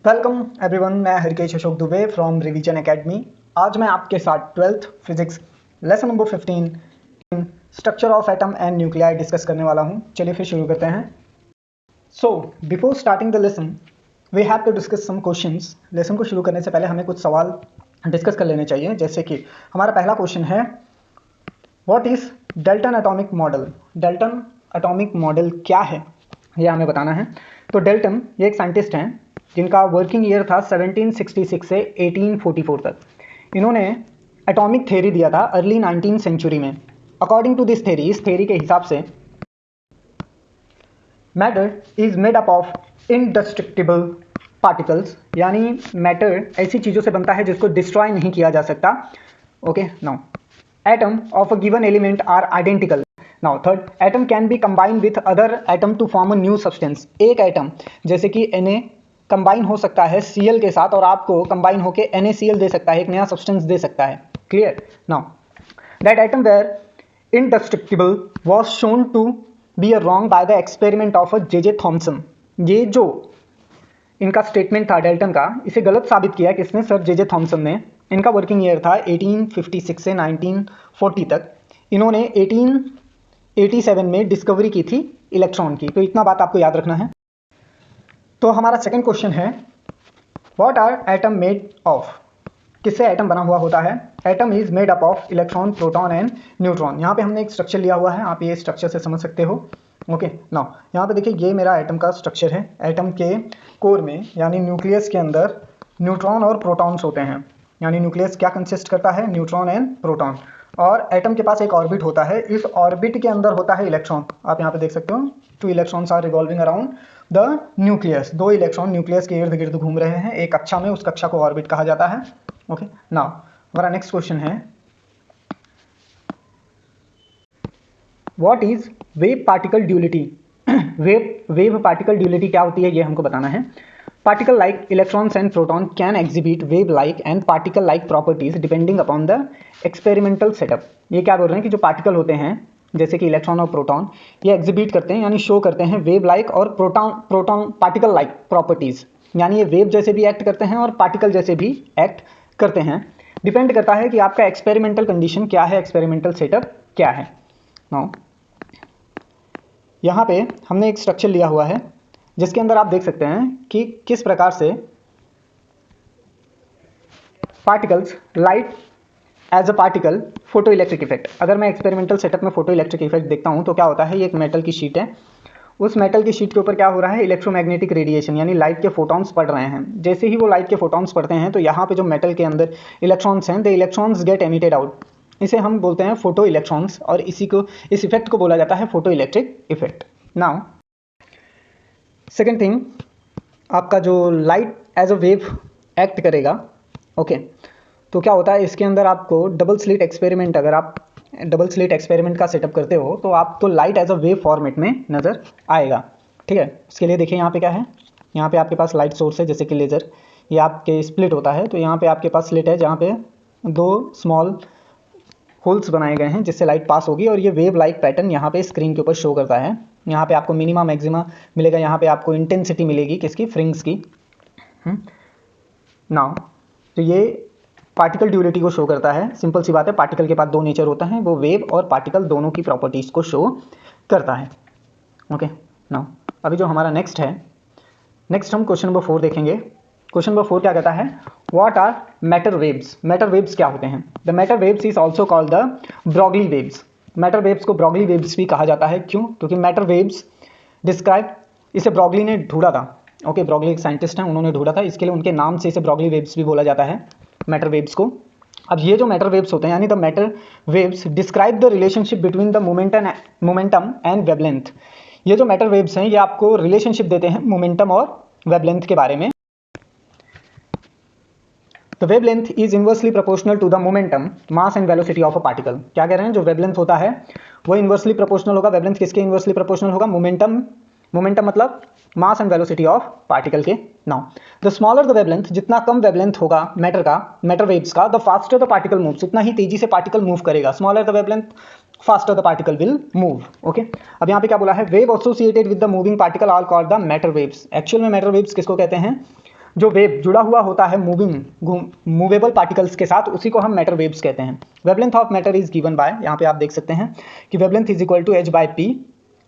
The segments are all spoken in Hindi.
वेलकम एवरीवन, मैं Harkesh Ashok Dubey from revision academy. आज मैं आपके साथ 12th physics lesson number 15 structure of atom and nuclei discuss करने वाला हूं। चलिए फिर शुरू करते हैं। So before starting the lesson we have to discuss some questions. Lesson को शुरू करने से पहले हमें कुछ सवाल डिस्कस कर लेने चाहिए। जैसे कि हमारा पहला क्वेश्चन है, what is Dalton atomic model. Dalton atomic model क्या है, यह हमें बताना है। तो डाल्टन ये एक साइंटिस्ट हैं जिनका वर्किंग ईयर था 1766 से 1844 तक। इन्होंने एटॉमिक थ्योरी दिया था अर्ली 19th सेंचुरी में। अकॉर्डिंग टू दिस थ्योरी, इस थ्योरी के हिसाब से matter is made up of indestructible particles, यानी मैटर ऐसी चीज़ों से बनता है जिसको डिस्ट्रॉय नहीं किया जा सकता। Okay, now atom of a given element are identical. Now third, atom can be combined with other atom to form a new substance. एक एटम जैसे कि Na कंबाइन हो सकता है Cl के साथ और आपको कंबाइन होकर NaCl दे सकता है, एक नया सब्सटेंस दे सकता है। Clear? Now that atom were indestructible was shown to be a wrong by the experiment of J.J. Thomson. ये जो इनका स्टेटमेंट था डाल्टन का, इसे गलत साबित किया किसने? Sir J.J. थॉमसन ने। इनका वर्किंग ईयर था 1856 से 1940 तक। इन्होंने 1887 में डिस्कवरी की थी इलेक्ट्रॉन की। तो इतना बात आपको याद रखना है। तो हमारा सेकंड क्वेश्चन है, what are atom made of. किससे एटम बना हुआ होता है? Atom is made up of electron, proton and neutron. यहाँ पे हमने एक स्ट्रक्चर लिया हुआ है, आप ये स्ट्रक्चर से समझ सकते हो। ओके, नाउ यहाँ पे देखिए, ये मेरा एटम का स्ट्रक्चर है। एटम के कोर में यानी न्यूक्लियस के अंदर न्यूट्रॉन और प्रोटॉन्स होते हैं। यानी न्यूक्लियस क्या कंसिस्ट करता है? Neutron and proton. और एटम के पास एक ऑर्बिट होता है, इस ऑर्बिट के अंदर होता है इलेक्ट्रॉन। आप यहाँ पे देख सकते हो, 2 electrons are revolving around the nucleus. 2 electron nucleus के इर्द गिर्द घूम रहे हैं एक कक्षा में, उस कक्षा को ऑर्बिट कहा जाता है। ओके, नाउ हमारा नेक्स्ट क्वेश्चन है, what is wave particle duality. Wave particle duality क्या होती है, ये हमको बताना है। Particle like electrons and proton can exhibit wave like and particle like properties depending upon the experimental setup. ये क्या बोल रहे हैं कि जो पार्टिकल होते हैं जैसे कि इलेक्ट्रॉन और प्रोटॉन, ये एग्जिबिट करते हैं यानी शो करते हैं वेव लाइक और प्रोटॉन पार्टिकल लाइक प्रॉपर्टीज। यानी ये वेव जैसे भी एक्ट करते हैं और पार्टिकल जैसे भी एक्ट करते हैं। डिपेंड करता है कि आपका एक्सपेरिमेंटल कंडीशन क्या है, एक्सपेरिमेंटल सेटअप क्या है। नाउ यहाँ पे हमने एक स्ट्रक्चर लिया हुआ है जिसके अंदर आप देख सकते हैं कि किस प्रकार से particles light as a particle photo electric effect. अगर मैं एक्सपेरिमेंटल सेटअप में फोटो इलेक्ट्रिक इफेक्ट देखता हूं तो क्या होता है, ये एक मेटल की शीट है। उस मेटल की शीट के ऊपर क्या हो रहा है? इलेक्ट्रोमैग्नेटिक रेडिएशन यानी लाइट के फोटॉन्स पड़ रहे हैं। जैसे ही वो लाइट के फोटॉन्स पड़ते हैं तो यहाँ पे जो मेटल के अंदर इलेक्ट्रॉन्स हैं, the electrons get emitted out. इसे हम बोलते हैं फोटो इलेक्ट्रॉन्स और इस इफेक्ट को बोला जाता है photo electric effect. Now second thing, आपका जो light as a wave act करेगा। ओके, तो क्या होता है इसके अंदर आपको डबल स्लिट एक्सपेरिमेंट, अगर आप डबल स्लिट एक्सपेरिमेंट का सेटअप करते हो तो आपको light as a wave format में नज़र आएगा। ठीक है, उसके लिए देखिए यहाँ पे क्या है, यहाँ पे आपके पास लाइट सोर्स है जैसे कि लेज़र। ये आपके स्प्लिट होता है तो यहाँ पे आपके पास स्लिट है जहाँ पे 2 स्मॉल होल्स बनाए गए हैं जिससे लाइट पास होगी और ये वेव लाइक पैटर्न यहाँ पे स्क्रीन के ऊपर शो करता है। यहाँ पे आपको मिनिमा मैक्सिमा मिलेगा, यहाँ पे आपको इंटेंसिटी मिलेगी किसकी? फ्रिंग्स की। नाउ तो ये पार्टिकल ड्यूलिटी को शो करता है। सिंपल सी बात है, पार्टिकल के पास 2 नेचर होता है, वो वेव और पार्टिकल दोनों की प्रॉपर्टीज को शो करता है। ओके, नाउ अभी जो हमारा नेक्स्ट है, नेक्स्ट हम क्वेश्चन नंबर 4 देखेंगे। क्वेश्चन नंबर 4 क्या कहता है, what are matter waves. Matter waves क्या होते हैं? The matter waves is also called the Broglie waves. Matter waves को ब्रॉगली वेव्स भी कहा जाता है। क्यों? क्योंकि मैटर वेव्स डिस्क्राइब, इसे ब्रॉगली ने ढूंढा था। ओके, ब्रॉगली एक साइंटिस्ट हैं, उन्होंने ढूंढा था, इसके लिए उनके नाम से इसे ब्रॉगली वेव्स भी बोला जाता है, मैटर वेव्स को। अब ये जो मैटर वेव्स होते हैं यानी the matter waves describe the relationship between the momentum and wavelength. ये जो मैटर वेव्स हैं ये आपको रिलेशनशिप देते हैं मोमेंटम और वेवलेंथ के बारे में। The wavelength is inversely proportional to the momentum, mass and velocity of a particle. क्या कह रहे हैं? जो वेवलेंथ होता है वो इनवर्सली प्रोपोर्शनल होगा। वेवलेंथ किसके इनवर्सली प्रोपोर्शनल होगा? मोमेंटम मतलब mass and velocity of particle के। Now the smaller the wavelength, जितना कम वेवलेंथ होगा मैटर का, मैटर वेव्स का, the faster the particle moves, उतना ही तेजी से पार्टिकल मूव करेगा। Smaller the wavelength, faster the particle will move. Okay, अब यहाँ पे क्या बोला है, wave associated with the moving particle are called the matter waves. Actual में मैटर वेव्स किसको कहते हैं? जो वेव जुड़ा हुआ होता है मूवेबल पार्टिकल्स के साथ, उसी को हम मैटर वेव्स कहते हैं। Wavelength of matter is given by, यहाँ पे आप देख सकते हैं कि wavelength is equal to h by p,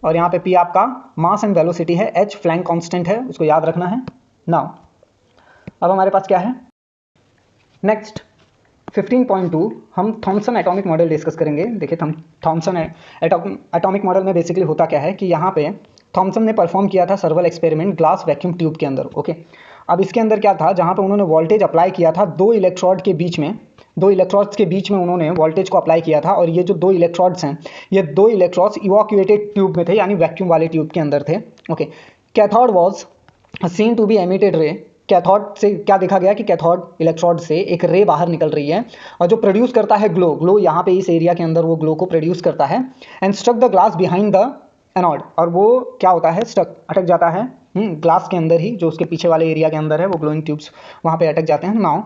और यहाँ पे p आपका मास एंड वेलोसिटी है, h फ्लैंक कांस्टेंट है, उसको याद रखना है। नाउ अब हमारे पास क्या है नेक्स्ट 15.2 हम थॉमसन एटॉमिक मॉडल डिस्कस करेंगे। देखिए थॉमसन एटॉमिक मॉडल में बेसिकली होता क्या है कि यहाँ पे थॉमसन ने परफॉर्म किया था सर्वल एक्सपेरिमेंट ग्लास वैक्यूम ट्यूब के अंदर। ओके, अब इसके अंदर क्या था, जहाँ पे उन्होंने वोल्टेज अप्लाई किया था दो इलेक्ट्रोड्स के बीच में उन्होंने वोल्टेज को अप्लाई किया था, और ये जो दो इलेक्ट्रोड्स हैं, ये दो इलेक्ट्रोड्स इवैक्यूएटेड ट्यूब में थे, यानी वैक्यूम वाले ट्यूब के अंदर थे। Okay, cathode was seen to be emitted ray, cathode से क्या देखा गया कि कैथोड इलेक्ट्रोड से एक रे बाहर निकल रही है, और जो प्रोड्यूस करता है ग्लो यहाँ पे इस एरिया के अंदर वो ग्लो को प्रोड्यूस करता है, and struck the glass behind the anode, और वो क्या होता है स्टक अटक जाता है ग्लास के अंदर ही, जो उसके पीछे वाले एरिया के अंदर है, वो ग्लोइंग ट्यूब्स वहाँ पे अटक जाते हैं। Now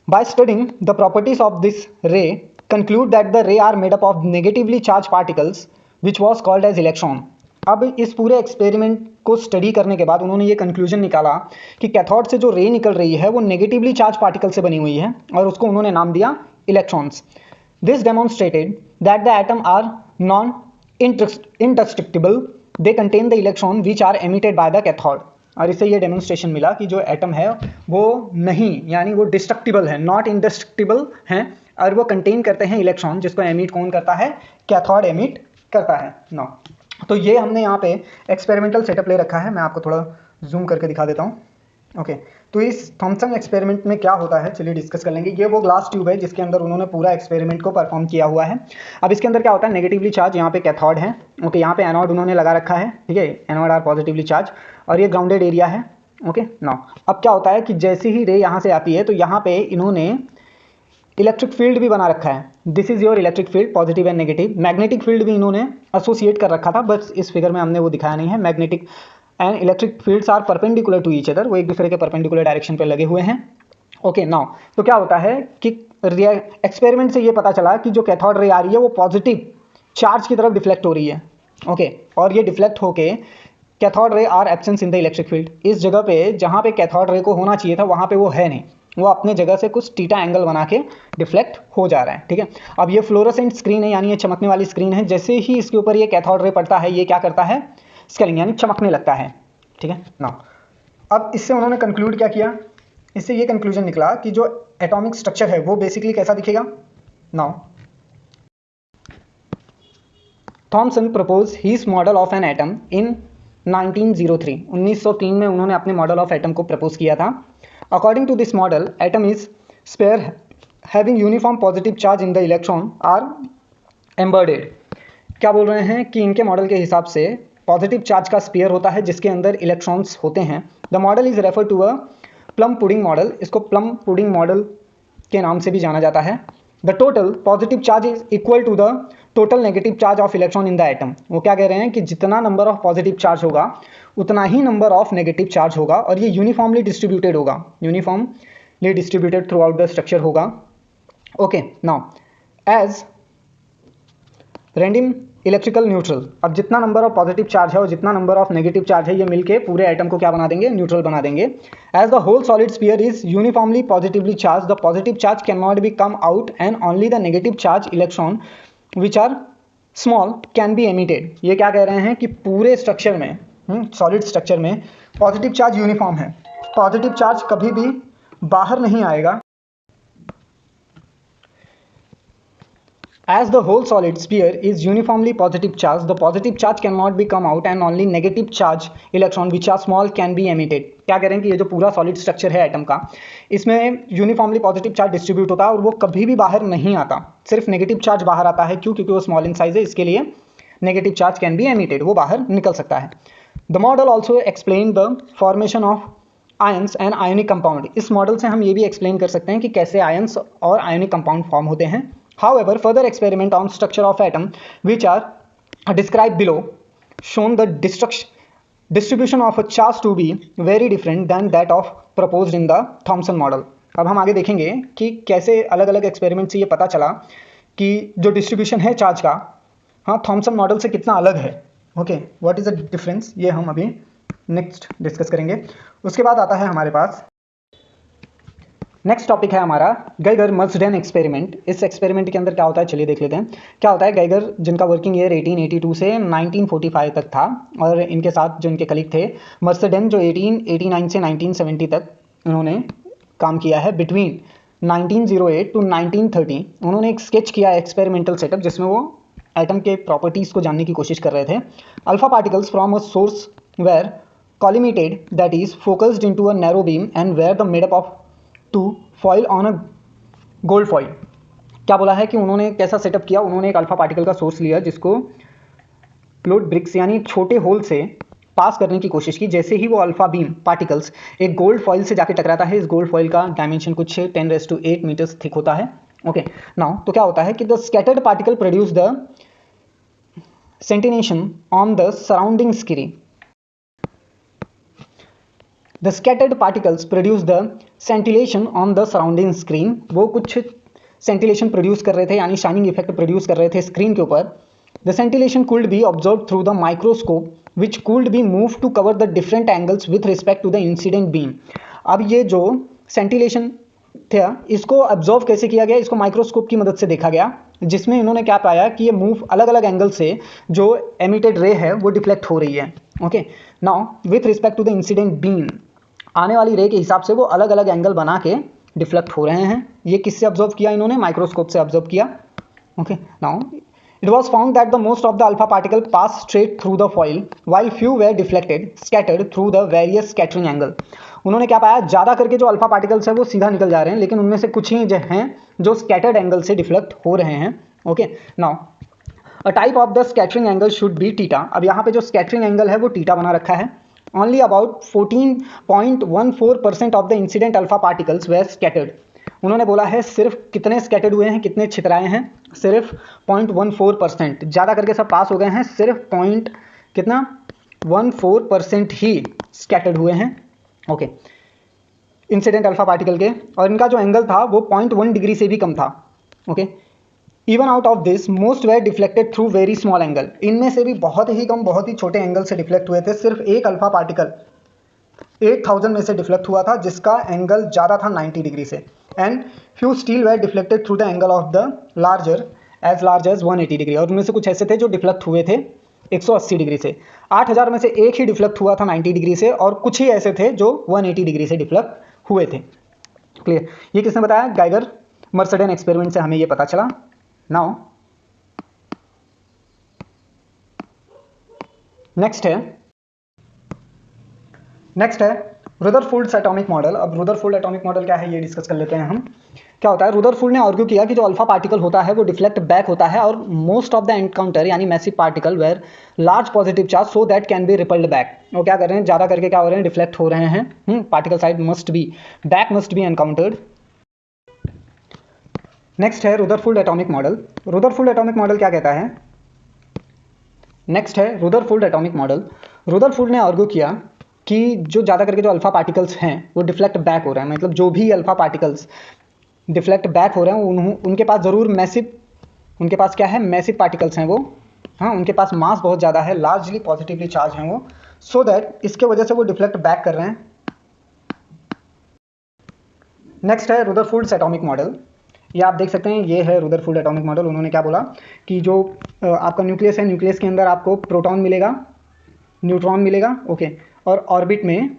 by studying the properties of this ray conclude that the ray are made up of negatively charge particles which was called as electron. अब इस पूरे एक्सपेरिमेंट को स्टडी करने के बाद उन्होंने ये कंक्लूजन निकाला कि कैथोड से जो रे निकल रही है वो नेगेटिवली चार्ज पार्टिकल से बनी हुई है, और उसको उन्होंने नाम दिया electrons. This demonstrated that the atom are non indestructible, they contain the electron which are emitted by the cathode. और इससे ये डेमोन्स्ट्रेशन मिला कि जो एटम है वो नहीं, यानी वो डिस्ट्रक्टिबल है, नॉट इंडेस्ट्रक्टिबल हैं, और वो कंटेन करते हैं इलेक्ट्रॉन, जिसको एमिट कौन करता है, कैथोड एमिट करता है। नो, तो ये हमने यहाँ पे एक्सपेरिमेंटल सेटअप ले रखा है, मैं आपको थोड़ा जूम करके दिखा देता हूँ। ओके, तो इस थॉमसन एक्सपेरिमेंट में क्या होता है चलिए डिस्कस कर लेंगे। ये वो ग्लास ट्यूब है जिसके अंदर उन्होंने पूरा एक्सपेरिमेंट को परफॉर्म किया हुआ है। अब इसके अंदर क्या होता है, नेगेटिवली चार्ज यहाँ पे कैथोड है। ओके, यहाँ पे एनोड उन्होंने लगा रखा है, ठीक है, एनोड आर पॉजिटिवली चार्ज, और ये ग्राउंडेड एरिया है। ओके, नाउ अब क्या होता है कि जैसे ही रे यहाँ से आती है तो यहाँ पे इन्होंने इलेक्ट्रिक फील्ड भी बना रखा है। This is your electric field, positive and negative. Magnetic field भी इन्होंने एसोसिएट कर रखा था, बस इस फिगर में हमने वो दिखाया नहीं है। Magnetic and electric fields are perpendicular to each other, वो एक दूसरे के परपेंडिकुलर डायरेक्शन पे लगे हुए हैं। ओके, नाउ तो क्या होता है कि एक्सपेरिमेंट से ये पता चला कि जो कैथोड रे आ रही है वो पॉजिटिव चार्ज की तरफ डिफ्लेक्ट हो रही है। ओके, और ये डिफ्लेक्ट होके cathode ray are absence in the electric field, इस जगह पे जहाँ पे कैथोड रे को होना चाहिए था वहाँ पे वो है नहीं, वो अपने जगह से कुछ थीटा एंगल बना के डिफ्लेक्ट हो जा रहा है। ठीक है, अब ये फ्लोरोसेंट स्क्रीन है, यानी ये चमकने वाली स्क्रीन है, जैसे ही इसके ऊपर ये कैथोड रे पड़ता है ये क्या करता है, स्केलिंग यानी चमकने लगता है। ठीक है ना, अब इससे उन्होंने कंक्लूड क्या किया, इससे ये कंक्लूजन निकला कि जो एटॉमिक स्ट्रक्चर है वो बेसिकली कैसा दिखेगा। Now Thomson propose his model of an atom in 1903 में उन्होंने अपने मॉडल ऑफ एटम को प्रपोज किया था। According to this model atom is sphere having uniform positive charge in the electron are embedded. क्या बोल रहे हैं कि इनके मॉडल के हिसाब से पॉजिटिव चार्ज का स्पेयर होता है जिसके अंदर इलेक्ट्रॉन्स होते हैं। The model is refer to a plum pudding model, इसको प्लम पुडिंग मॉडल के नाम से भी जाना जाता है। The total positive charge is equal to the total negative charge of electron in the atom. वो क्या कह रहे हैं कि जितना नंबर ऑफ पॉजिटिव चार्ज होगा उतना ही नंबर ऑफ नेगेटिव चार्ज होगा, और ये यूनिफॉर्मली डिस्ट्रीब्यूटेड होगा, uniformly distributed throughout the structure होगा। Okay, now as random electrical neutral, अब जितना नंबर ऑफ पॉजिटिव चार्ज है और जितना नंबर ऑफ नेगेटिव चार्ज है ये मिलके पूरे एटम को क्या बना देंगे, न्यूट्रल बना देंगे। As the whole solid sphere is uniformly positively charge, the positive charge can not be come out and only the negative charge electron which are small can be emitted. ये क्या कह रहे हैं कि पूरे स्ट्रक्चर में, सॉलिड स्ट्रक्चर में पॉजिटिव चार्ज यूनिफॉर्म है, पॉजिटिव चार्ज कभी भी बाहर नहीं आएगा। As the whole solid sphere is uniformly positive charge, the positive charge cannot be come out and only negative charge electron which are small can be emitted। क्या कह रहे हैं कि ये जो पूरा सॉलिड स्ट्रक्चर है एटम का, इसमें यूनिफॉर्मली पॉजिटिव चार्ज डिस्ट्रीब्यूट होता है और वो कभी भी बाहर नहीं आता, सिर्फ नेगेटिव चार्ज बाहर आता है। क्यों? क्योंकि वो स्मॉल इन साइज है, इसके लिए negative charge can be emitted, वो बाहर निकल सकता है। The model also explain the formation of ions and ionic compound. इस मॉडल से हम ये भी एक्सप्लेन कर सकते हैं कि कैसे आयंस और आयोनिक कंपाउंड फॉर्म होते हैं। However, further experiment on structure of atom which are described below shown the distribution of a charge to be very different than that of proposed in the Thomson model। अब हम आगे देखेंगे कि कैसे अलग अलग एक्सपेरिमेंट से ये पता चला कि जो डिस्ट्रीब्यूशन है चार्ज का, हाँ, थॉमसन मॉडल से कितना अलग है। Okay, what is the difference, ये हम अभी नेक्स्ट डिस्कस करेंगे। उसके बाद आता है हमारे पास नेक्स्ट टॉपिक है हमारा गैगर मर्सडेन एक्सपेरिमेंट। इस एक्सपेरिमेंट के अंदर क्या होता है चलिए देख लेते हैं। क्या होता है, गैगर जिनका वर्किंग ईयर 1882 से 1945 तक था, और इनके साथ जो इनके कलीग थे मर्सडेन जो 1889 से 1970 तक उन्होंने काम किया है। बिटवीन 1908 टू 1930 उन्होंने एक स्केच किया एक्सपेरिमेंटल सेटअप जिसमें वो एटम के प्रॉपर्टीज़ को जानने की कोशिश कर रहे थे। Alpha particles from a source were collimated, that is focused into a narrow beam and were the made up of to foil on a gold foil. क्या बोला है कि उन्होंने कैसा सेटअप किया, उन्होंने एक अल्फा पार्टिकल का सोर्स लिया जिसको फ्लूइड ब्रिक्स यानी छोटे होल से पास करने की कोशिश की। जैसे ही वो अल्फा बीम पार्टिकल्स एक गोल्ड फॉइल से जाके टकराता है, इस गोल्ड फॉइल का डायमेंशन कुछ 10⁸ मीटर्स थिक होता है। ओके नाउ तो क्या होता है कि the scattered particle produce the scintillation on the surrounding screen. The scattered particles produce the scintillation on the surrounding screen। वो कुछ scintillation produce कर रहे थे यानी shining effect produce कर रहे थे स्क्रीन के ऊपर। The scintillation could be observed through the microscope which could be moved to cover the different angles with respect to the incident beam। अब ये जो scintillation था इसको ऑब्जर्व कैसे किया गया, इसको माइक्रोस्कोप की मदद से देखा गया, जिसमें इन्होंने क्या पाया कि ये मूव अलग अलग एंगल से जो एमिटेड रे है वो डिफ्लेक्ट हो रही है। Okay now with respect to the incident beam, आने वाली रे के हिसाब से वो अलग अलग एंगल बना के डिफ्लेक्ट हो रहे हैं। ये किससे ऑब्जर्व किया, इन्होंने माइक्रोस्कोप से ऑब्जर्व किया। Okay now it was found that the most of the alpha particle pass straight through the foil while few were deflected scattered through the various scattering angle. उन्होंने क्या पाया, ज़्यादा करके जो अल्फा पार्टिकल्स है वो सीधा निकल जा रहे हैं, लेकिन उनमें से कुछ ही जो हैं जो स्कैटर्ड एंगल से डिफ्लेक्ट हो रहे हैं। Okay now a type of the scattering angle should be theta. अब यहाँ पे जो स्कैटरिंग एंगल है वो टीटा बना रखा है। Only about 14.14% of the incident alpha particles were scattered। उन्होंने बोला है सिर्फ कितने स्कैटर्ड हुए हैं, कितने छितराए हैं, सिर्फ 0.14%। ज़्यादा करके सब पास हो गए हैं, सिर्फ पॉइंट कितना 14% ही स्कैटर्ड हुए हैं। ओके इंसिडेंट अल्फा पार्टिकल के, और इनका जो एंगल था वो 0.1 डिग्री से भी कम था। Okay even out of this most were deflected through very small angle. इनमें से भी बहुत ही कम, बहुत ही छोटे एंगल से डिफ्लेक्ट हुए थे। सिर्फ एक अल्फा पार्टिकल 8000 में से डिफ्लेक्ट हुआ था जिसका एंगल ज़्यादा था 90 डिग्री से। And few still were deflected through the angle of the large as 180 degree. और उनमें से कुछ ऐसे थे जो डिफ्लेक्ट हुए थे 180 डिग्री से। 8000 में से एक ही डिफ्लेक्ट हुआ था 90 डिग्री से, और कुछ ही ऐसे थे जो 180 डिग्री से डिफ्लेक्ट हुए थे। क्लियर, ये किसने बताया, गैगर मर्सडेन एक्सपेरिमेंट से हमें ये पता चला। नाउ नेक्स्ट है रुदरफोर्ड एटॉमिक मॉडल। अब रुदरफोर्ड एटॉमिक मॉडल क्या है ये डिस्कस कर लेते हैं हम। क्या होता है, रुदरफोर्ड ने आर्ग्यू किया कि जो अल्फा पार्टिकल होता है वो डिफ्लेक्ट बैक होता है, और मोस्ट ऑफ द एनकाउंटर यानी massive particle were large positive charge so that can be repelled back. वो क्या कर रहे हैं, ज़्यादा करके क्या हो रहे हैं, डिफ्लेक्ट हो रहे हैं। Particle side must be back must be encountered. Next है Rutherford atomic model. Rutherford atomic model क्या कहता है, नेक्स्ट है रुदरफोर्ड एटॉमिक मॉडल। रुदरफोर्ड ने आर्ग्यू किया कि जो ज़्यादा करके जो अल्फा पार्टिकल्स हैं वो डिफ्लेक्ट बैक हो रहे हैं, मतलब जो भी अल्फा पार्टिकल्स डिफ्लेक्ट बैक हो रहे हैं उनके पास ज़रूर मैसिव, उनके पास क्या है, मैसिव पार्टिकल्स हैं वो, हाँ उनके पास मास बहुत ज़्यादा है, लार्जली पॉजिटिवली चार्ज हैं वो, सो दैट इसके वजह से वो डिफ्लेक्ट बैक कर रहे हैं। नेक्स्ट है रुदरफोर्ड एटॉमिक मॉडल। ये आप देख सकते हैं, ये है रुदरफोर्ड एटॉमिक मॉडल। उन्होंने क्या बोला कि जो आपका न्यूक्लियस है, न्यूक्लियस के अंदर आपको प्रोटॉन मिलेगा, न्यूट्रॉन मिलेगा, ओके, और ऑर्बिट में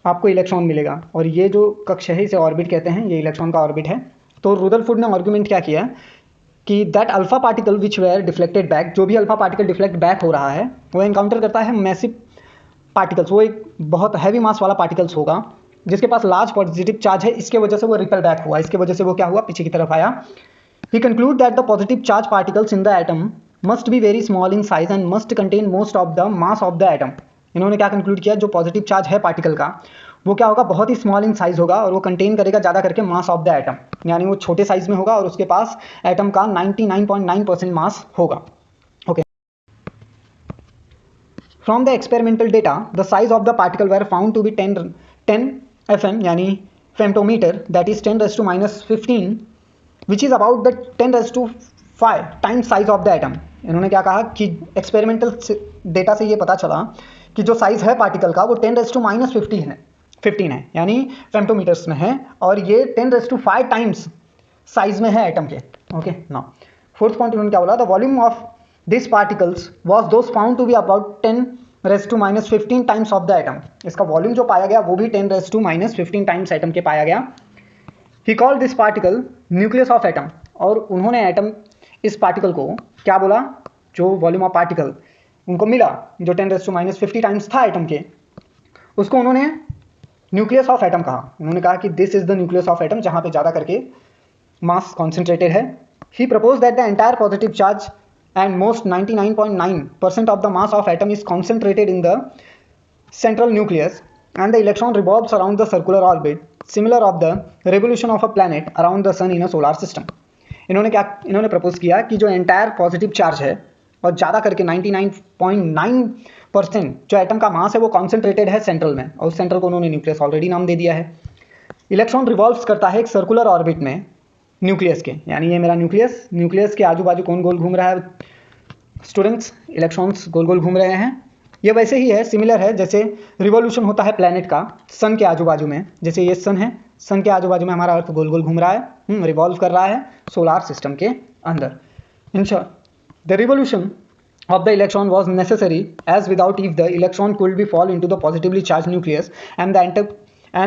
आपको इलेक्ट्रॉन मिलेगा, और ये जो कक्ष है इसे ऑर्बिट कहते हैं, ये इलेक्ट्रॉन का ऑर्बिट है। तो रुदरफोर्ड ने आर्गुमेंट क्या किया कि that alpha particle which were deflected back, जो भी अल्फा पार्टिकल डिफ्लेक्ट बैक हो रहा है वो एनकाउंटर करता है मैसिव पार्टिकल्स, वो एक बहुत हैवी मास वाला पार्टिकल्स होगा जिसके पास लार्ज पॉजिटिव चार्ज है, इसके वजह से वो रिपल बैक हुआ, इसके वजह से वो क्या हुआ, पीछे की तरफ आया। He conclude that the positive charge particles in the atom must be very small in size and must contain most of the mass of the atom. इन्होंने क्या कंक्लूड किया, जो पॉजिटिव चार्ज है पार्टिकल का वो क्या होगा, बहुत ही स्मॉल इन साइज होगा, और वो कंटेन करेगा ज़्यादा करके मास ऑफ द एटम, यानी वो छोटे साइज में होगा और उसके पास एटम का 99.9% मास होगा। Okay, from the experimental data the size of the particle were found to be 10 FM यानी femtometre, that is 10⁻⁻15 which is about the 10⁵ times size of the atom. इन्होंने क्या कहा कि एक्सपेरिमेंटल डेटा से ये पता चला कि जो साइज़ है पार्टिकल का वो 10⁻15 है, 15 है, यानी फेम्टोमीटर्स में है, और ये 10⁵ टाइम्स साइज में है एटम के। ओके, नाउ फोर्थ पॉइंट उन्होंने क्या बोला, the volume of this particles was those found to be about 10⁻⁻15 times of the atom. इसका वॉल्यूम जो पाया गया वो भी 10⁻⁻15 टाइम्स एटम के पाया गया। ही called this particle nucleus of atom, और उन्होंने एटम इस पार्टिकल को क्या बोला, जो वॉल्यूम ऑफ पार्टिकल उनको मिला जो 10⁻50 टाइम्स था एटम के, उसको उन्होंने न्यूक्लियस ऑफ एटम कहा। उन्होंने कहा कि this is the nucleus of atom, जहां पे ज़्यादा करके मास कॉन्सेंट्रेटेड है। He propose that the entire positive charge and most 99.9% of the mass of atom is concentrated in the central nucleus and the electron revolves around the circular orbit similar of the revolution of a planet around the sun in a solar system। इन्होंने प्रपोज किया कि जो एंटायर पॉजिटिव चार्ज है और ज़्यादा करके 99.9% जो एटम का मास है वो कॉन्सेंट्रेटेड है सेंट्रल में, और उस सेंट्रल को उन्होंने न्यूक्लियस ऑलरेडी नाम दे दिया है। इलेक्ट्रॉन रिवॉल्व्स करता है एक सर्कुलर ऑर्बिट में न्यूक्लियस के, यानी ये मेरा न्यूक्लियस के आजू बाजू कौन गोल घूम रहा है स्टूडेंट्स, इलेक्ट्रॉन्स गोल गोल घूम रहे हैं। ये वैसे ही है, सिमिलर है जैसे रिवॉल्यूशन होता है प्लैनेट का सन के आजू बाजू में, जैसे ये सन है, सन के आजू बाजू में हमारा अर्थ गोल गोल घूम रहा है, रिवॉल्व कर रहा है सोलार सिस्टम के अंदर। In short the revolution of the electron was necessary as without if the electron could be fall into the positively charged nucleus and the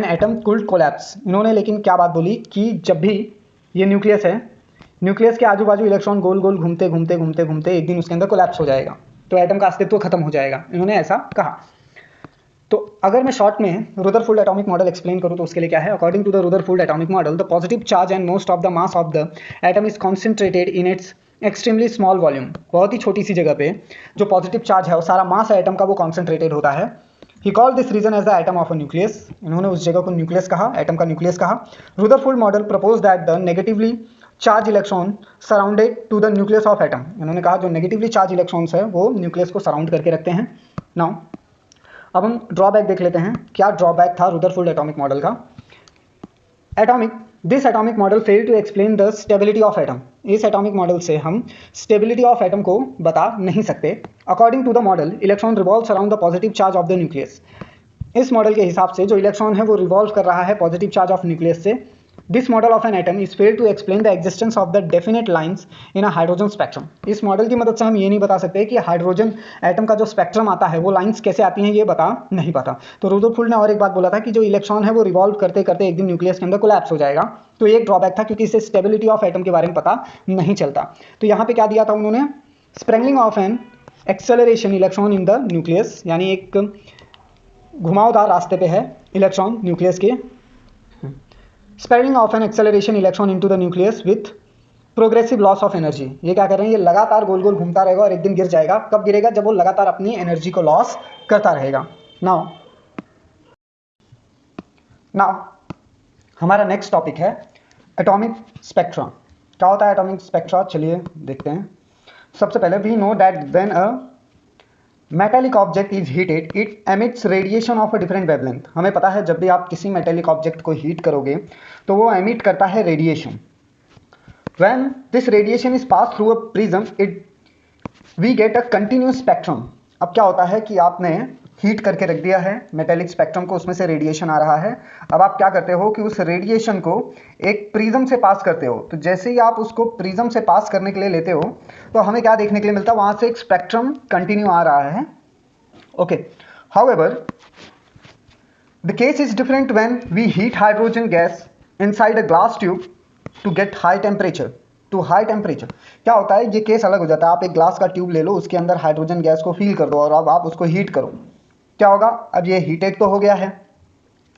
atom could collapse। इन्होंने लेकिन क्या बात बोली कि जब भी ये न्यूक्लियस है, न्यूक्लियस के आजू बाजू इलेक्ट्रॉन गोल गोल घूमते घूमते घूमते घूमते एक दिन उसके अंदर कोलैप्स हो जाएगा, तो एटम का अस्तित्व खत्म हो जाएगा, इन्होंने ऐसा कहा। तो अगर मैं शॉर्ट में रुदरफोर्ड एटॉमिक मॉडल एक्सप्लेन करूँ तो उसके लिए क्या है, according to the Rutherford atomic model the positive charge and most of the mass of the atom is concentrated in its extremely small volume. बहुत ही छोटी सी जगह पे जो पॉजिटिव चार्ज है और सारा मास है एटम का वो कॉन्सेंट्रेटेड होता है। He called this region as the atom of a nucleus, इन्होंने उस जगह को न्यूक्लियस कहा, एटम का न्यूक्लियस कहा। Rutherford model propose that the negatively charge electron surrounded to the nucleus of atom, इन्होंने कहा जो नेगेटिवली चार्ज इलेक्ट्रॉन्स है वो न्यूक्लियस को सराउंड करके रखते हैं। नाउ अब हम ड्रॉबैक देख लेते हैं, क्या ड्रॉबैक था रुदरफोर्ड एटॉमिक मॉडल का। This atomic model fail to explain the stability of atom, इस एटॉमिक मॉडल से हम स्टेबिलिटी ऑफ एटम को बता नहीं सकते। According to the model electron revolves around the positive charge of the nucleus, इस मॉडल के हिसाब से जो इलेक्ट्रॉन है वो रिवॉल्व कर रहा है पॉजिटिव चार्ज ऑफ न्यूक्लियस से। This model of an atom is fail to explain the existence of the definite lines in a hydrogen spectrum, इस मॉडल की मदद से हम ये नहीं बता सकते कि हाइड्रोजन एटम का जो स्पेक्ट्रम आता है वो लाइन्स कैसे आती हैं, ये बता नहीं पाता। तो रुदरफोर्ड ने और एक बात बोला था कि जो इलेक्ट्रॉन है वो रिवॉल्व करते करते एक दिन न्यूक्लियस के अंदर कोलैप्स हो जाएगा, तो एक ड्रॉबैक था क्योंकि इससे स्टेबिलिटी ऑफ एटम के बारे में पता नहीं चलता। तो यहाँ पे क्या दिया था उन्होंने, spiralling of an acceleration electron in the nucleus, यानी एक घुमावदार रास्ते पे है इलेक्ट्रॉन न्यूक्लियस के। Spiralling of an acceleration electron into the nucleus with progressive loss of energy, ये क्या कर रहे हैं, ये लगातार गोल गोल घूमता रहेगा और एक दिन गिर जाएगा। कब गिरेगा, जब वो लगातार अपनी एनर्जी को लॉस करता रहेगा। नाउ हमारा नेक्स्ट टॉपिक है एटॉमिक स्पेक्ट्रा। क्या होता है एटॉमिक स्पेक्ट्रा, चलिए देखते हैं। सबसे पहले we know that when a metallic object is heated it emits radiation of a different wavelength. हमें पता है जब भी आप किसी मेटेलिक ऑब्जेक्ट को हीट करोगे तो वो एमिट करता है radiation. When this radiation is pass through a prism it we get a continuous spectrum. अब क्या होता है कि आपने हीट करके रख दिया है मेटेलिक स्पेक्ट्रम को, उसमें से रेडिएशन आ रहा है। अब आप क्या करते हो कि उस रेडिएशन को एक प्रिज्म से पास करते हो, तो जैसे ही आप उसको प्रिज्म से पास करने के लिए लेते हो तो हमें क्या देखने के लिए मिलता है, वहां से एक स्पेक्ट्रम कंटिन्यू आ रहा है। Okay, however the case is different when we heat hydrogen gas inside a glass tube to get high temperature. To high temperature क्या होता है, ये केस अलग हो जाता है। आप एक ग्लास का ट्यूब ले लो, उसके अंदर हाइड्रोजन गैस को फील कर दो और अब आप उसको हीट करो, क्या होगा, अब ये हीटेड तो हो गया है,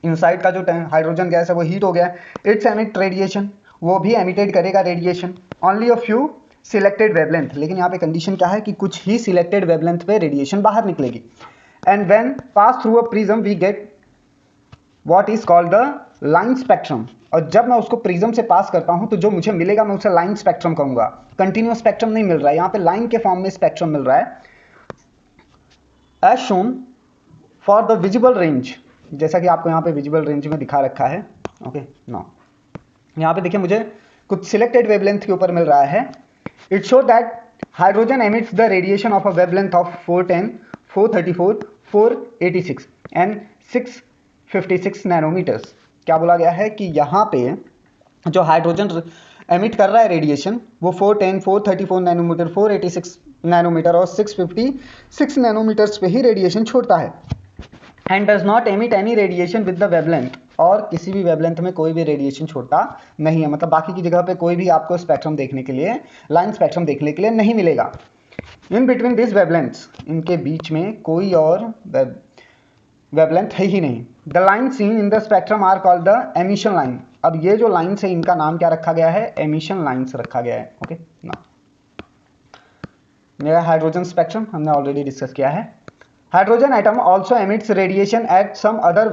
इनसाइड का जो हाइड्रोजन गैस है वो हीट हो गया है। इट्स एमिट रेडिएशन, वो भी एमिटेड करेगा radiation, only a few selected wavelength. लेकिन यहाँ पे कंडीशन क्या है कि कुछ ही सिलेक्टेड वेवलेंथ पे रेडिएशन बाहर निकलेगी। And when pass through a prism we get what is called the line spectrum. और जब मैं उसको प्रिज्म से पास करता हूं तो जो मुझे मिलेगा मैं उसे लाइन स्पेक्ट्रम कहूंगा। कंटिन्यूअस स्पेक्ट्रम नहीं मिल रहा है, यहाँ पे लाइन के फॉर्म में स्पेक्ट्रम मिल रहा है। As shown for the visible range, जैसा कि आपको यहाँ पे विजिबल रेंज में दिखा रखा है। ओके, नो यहाँ पे देखिए मुझे कुछ सिलेक्टेड वेवलेंथ के ऊपर मिल रहा है। It show that hydrogen emits the radiation of a wavelength of 410, 434, 486 and 56 nanometers. क्या बोला गया है कि यहाँ पे जो हाइड्रोजन एमिट कर रहा है रेडिएशन वो 410, 434 नैनोमीटर, 486 नैनोमीटर और 656 नैनोमीटर्स पे ही रेडिएशन छोड़ता है। And does not emit any radiation with the wavelength, और किसी भी वेवलेंथ में कोई भी रेडिएशन छोड़ता नहीं है, मतलब बाकी की जगह पे कोई भी आपको स्पेक्ट्रम देखने के लिए, लाइन स्पेक्ट्रम देखने के लिए नहीं मिलेगा। इन बिटवीन दिस वेवलेंथ्स, इनके बीच में कोई और वेवलेंथ है ही नहीं। The line seen in the spectrum are called the emission line. अब ये जो लाइन्स है इनका नाम क्या रखा गया है? एमिशन लाइन्स रखा गया है। ओके ना, मेरा हाइड्रोजन स्पेक्ट्रम हमने ऑलरेडी डिस्कस किया है। Hydrogen atom also emits radiation at some other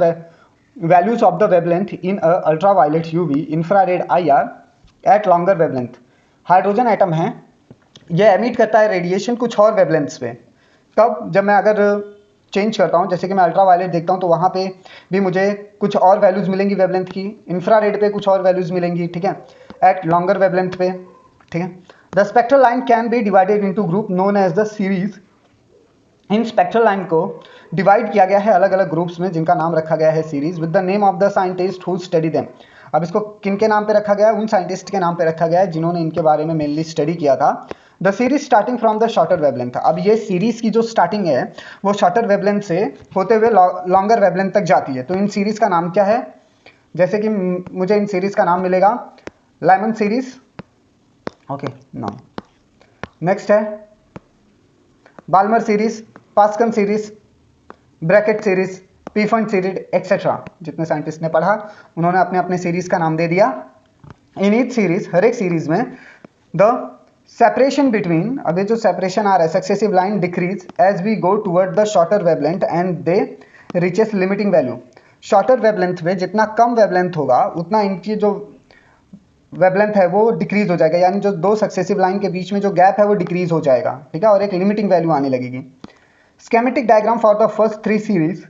values of the wavelength in ultraviolet UV, infrared IR at longer wavelength. Hydrogen atom है, यह एमिट करता है रेडिएशन कुछ और वेवलेंथ्स पे। तब जब मैं अगर चेंज करता हूँ, जैसे कि मैं अल्ट्रावायलेट देखता हूँ तो वहाँ पे भी मुझे कुछ और वैल्यूज़ मिलेंगी वेवलेंथ की, इंफ्रारेड पे कुछ और वैल्यूज़ मिलेंगी, ठीक है, एट लॉन्गर वेवलेंथ पे, ठीक है। The spectral line can be divided into group known as the series. इन स्पेक्ट्रल लाइन को डिवाइड किया गया है अलग अलग ग्रुप्स में जिनका नाम रखा गया है series, with the name of the scientist who study them. अब इसको किन के नाम पे रखा गया है? उन साइंटिस्ट के नाम पे रखा गया है जिन्होंने इनके बारे में मेनली स्टडी किया था। The series starting from the shorter wavelength. अब ये सीरीज की जो स्टार्टिंग है वो शॉर्टर वेवलेंथ से होते हुए लॉन्गर वेवलेंथ तक जाती है। तो इन सीरीज का नाम क्या है? जैसे कि मुझे इन सीरीज का नाम मिलेगा Lyman series, okay now. Next है Balmer series, Paschen series, Brackett series, Pfund series etcetera. जितने साइंटिस्ट ने पढ़ा उन्होंने अपने अपने सीरीज का नाम दे दिया। इन ईच सीरीज, हर एक सीरीज में द सेपरेशन बिटवीन, अब ये जो सेपरेशन आ रहा है, successive line decrease as we go toward the shorter wavelength and they reaches limiting value. Shorter wavelength में जितना कम वेवलेंथ होगा उतना इनकी जो वेवलेंथ है वो डिक्रीज हो जाएगा, यानी जो दो सक्सेसिव लाइन के बीच में जो गैप है वो डिक्रीज हो जाएगा, ठीक है, और एक लिमिटिंग वैल्यू आने लगेगी। Schematic diagram for the first 3 series.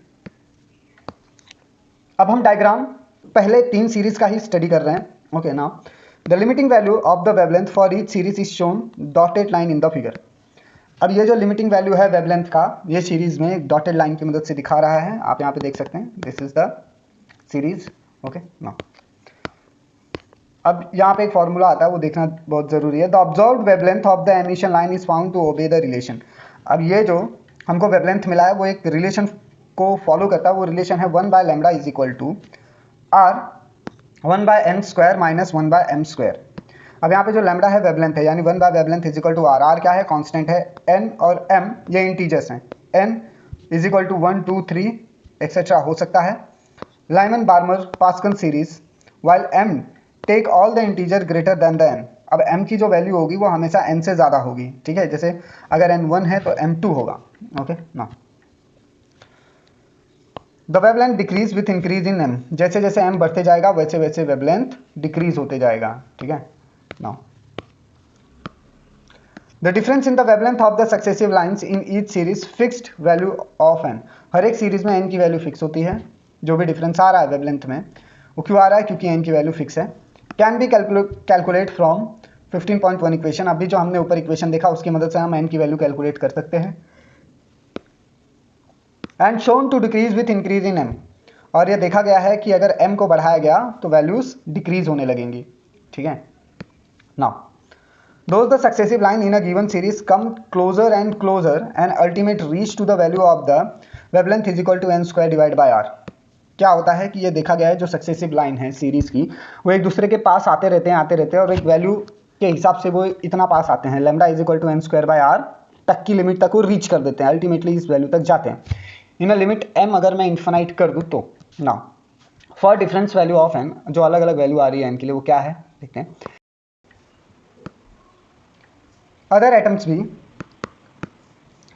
अब हम डायग्राम पहले 3 सीरीज का ही स्टडी कर रहे हैं। Okay now the limiting value of the wavelength for each series is shown dotted line in the figure. अब ये जो लिमिटिंग वैल्यू है वेवलेंथ का, ये सीरीज में एक डॉटेड लाइन की मदद से दिखा रहा है, आप यहाँ पे देख सकते हैं, this is the series. Okay now अब यहाँ पे एक फॉर्मूला आता है, वो देखना बहुत जरूरी है। The observed wavelength of the emission line is found to obey the relation. अब ये जो हमको वेवलेंथ मिला है वो एक रिलेशन को फॉलो करता है, वो रिलेशन है 1 by lambda is equal to R 1 by n square minus 1 by m square. अब यहाँ पे जो लैम्डा है वेवलेंथ है, यानी 1 by wavelength is equal to R. R क्या है? कांस्टेंट है। एन और एम ये इंटीजर्स हैं, N is equal to 1 2 3 etcetera हो सकता है। Lyman Balmer Paschen series, while M take all the integer greater than the N. अब m की जो वैल्यू होगी वो हमेशा n से ज़्यादा होगी, ठीक है, जैसे अगर n 1 है तो m 2 होगा। ओके ना, the wavelength decrease with increase in m। जैसे जैसे m बढ़ते जाएगा वैसे वैसे वेवलेंथ डिक्रीज होते जाएगा, ठीक है। Now the difference in the wavelength of the successive lines in each series fixed value of n। हर एक सीरीज में n की वैल्यू फिक्स होती है। जो भी डिफरेंस आ रहा है वेवलेंथ में वो क्यों आ रहा है? क्योंकि n की वैल्यू फिक्स है। Can be calculate from 15.1 equation. अभी जो हमने ऊपर इक्वेशन देखा उसकी मदद से हम n की वैल्यू कैलकुलेट कर सकते हैं। And shown to decrease with increase in m। और ये देखा गया है कि अगर m को बढ़ाया गया तो वैल्यूज डिक्रीज होने लगेंगी, ठीक है। Now those the successive line in a given series come closer and closer and ultimate reach to the value of the wavelength is equal to n square divided by r। क्या होता है कि ये देखा गया है जो सक्सेसिव लाइन है सीरीज की वो एक दूसरे के पास आते रहते हैं और एक वैल्यू के हिसाब से वो इतना पास आते हैं, lambda is equal to n square by r तक की लिमिट तक वो रीच कर देते हैं, अल्टीमेटली इस वैल्यू तक जाते हैं। इन अ लिमिट m अगर मैं इन्फिनाइट कर दूँ तो now for difference value of n, जो अलग अलग वैल्यू आ रही है n के लिए वो क्या है देखते हैं। अदर एटम्स भी,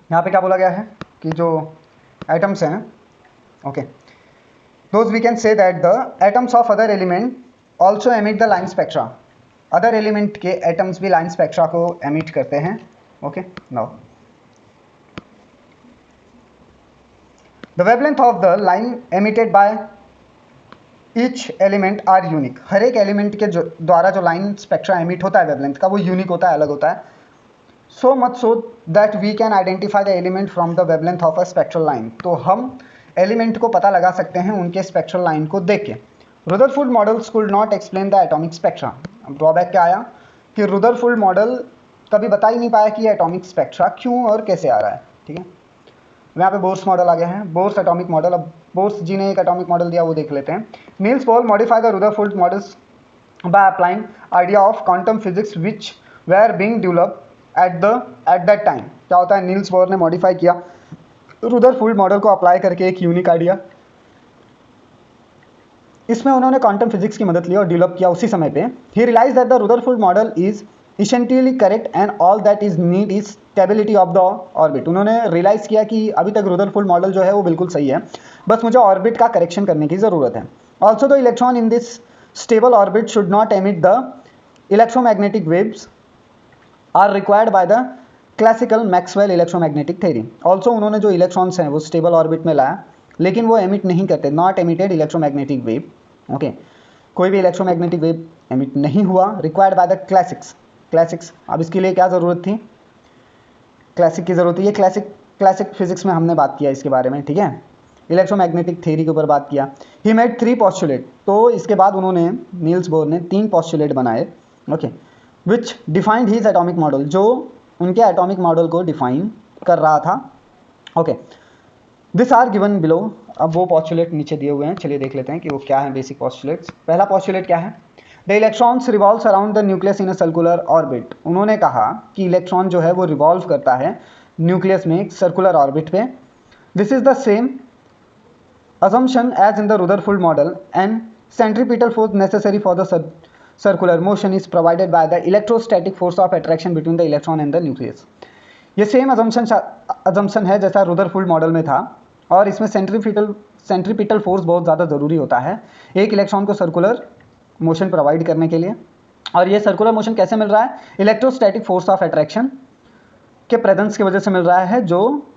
यहाँ पे क्या बोला गया है कि जो एटम्स हैं, okay, those we can say that the atoms of other element also emit the line spectra। Other element के एटम्स भी लाइन स्पेक्ट्रा को एमिट करते हैं। Okay now the wavelength of the line emitted by each element are unique. हर एक एलिमेंट के द्वारा जो लाइन स्पेक्ट्रा एमिट होता है वेवलेंथ का वो यूनिक होता है, अलग होता है। So much so that we can identify the element from the wavelength of a spectral line. तो हम एलिमेंट को पता लगा सकते हैं उनके स्पेक्ट्रल लाइन को देख के। Rutherford models could not explain the atomic spectra. अब ड्रॉबैक क्या आया कि रुदरफोर्ड मॉडल कभी बता ही नहीं पाया कि ये एटॉमिक स्पेक्ट्रा क्यों और कैसे आ रहा है। ठीक है, यहाँ पे बोर्स मॉडल आ गया है, बोर्स एटॉमिक मॉडल। अब बोर्स जी ने एक एटॉमिक मॉडल दिया, वो देख लेते हैं। Niels Bohr modify the Rutherford models by applying idea of quantum physics which where being developed at that time. क्या होता है, नील्स बोर ने मॉडिफाई किया रुदरफोर्ड मॉडल को अप्लाई करके एक यूनिक आइडिया। इसमें उन्होंने क्वांटम फिजिक्स की मदद ली और डेवलप किया उसी समय पे। He realise that the Rutherford model is essentially correct and all that is need is stability of the orbit. उन्होंने रियलाइज किया कि अभी तक रुदरफोर्ड मॉडल जो है वो बिल्कुल सही है, बस मुझे ऑर्बिट का करेक्शन करने की ज़रूरत है। Also the electron in this stable orbit should not emit the electromagnetic waves are required by the classical Maxwell electromagnetic theory. Also उन्होंने जो इलेक्ट्रॉन्स हैं वो स्टेबल ऑर्बिट में लाया, लेकिन वो एमिट नहीं करते, not emitted electromagnetic wave. Okay, कोई भी इलेक्ट्रोमैग्नेटिक वेव एमिट नहीं हुआ, रिक्वायर्ड बाय द क्लासिक्स। अब इसके लिए क्या ज़रूरत थी, क्लासिक की ज़रूरत है। ये क्लासिक फिजिक्स में हमने बात किया इसके बारे में। ठीक है, इलेक्ट्रोमैग्नेटिक थ्योरी के ऊपर बात किया। He made 3 postulate. तो इसके बाद उन्होंने नील्स बोर ने 3 पॉस्टुलेट बनाए, okay, which defined his atomic model, जो उनके एटॉमिक मॉडल को डिफाइन कर रहा था। Okay, this are given below. अब वो पॉस्टुलेट नीचे दिए हुए हैं, चलिए देख लेते हैं कि वो क्या है बेसिक पॉस्टुलेट्स। पहला पॉस्टुलेट क्या है, the electrons revolves around the nucleus in a circular orbit. उन्होंने कहा कि इलेक्ट्रॉन जो है वो रिवॉल्व करता है न्यूक्लियस में एक सर्कुलर ऑर्बिट पे। This is the same assumption as in the Rutherford model, and centripetal force necessary for the circular motion is provided by the electrostatic force of attraction between the electron and the nucleus। ये सेम assumption है जैसा रुदरफोर्ड मॉडल में था, और इसमें सेंट्रीपिटल फोर्स बहुत ज़्यादा ज़रूरी होता है एक इलेक्ट्रॉन को सर्कुलर मोशन प्रोवाइड करने के लिए। और ये सर्कुलर मोशन कैसे मिल रहा है, इलेक्ट्रोस्टैटिक फोर्स ऑफ अट्रैक्शन के प्रेजेंस की वजह से मिल रहा है, जो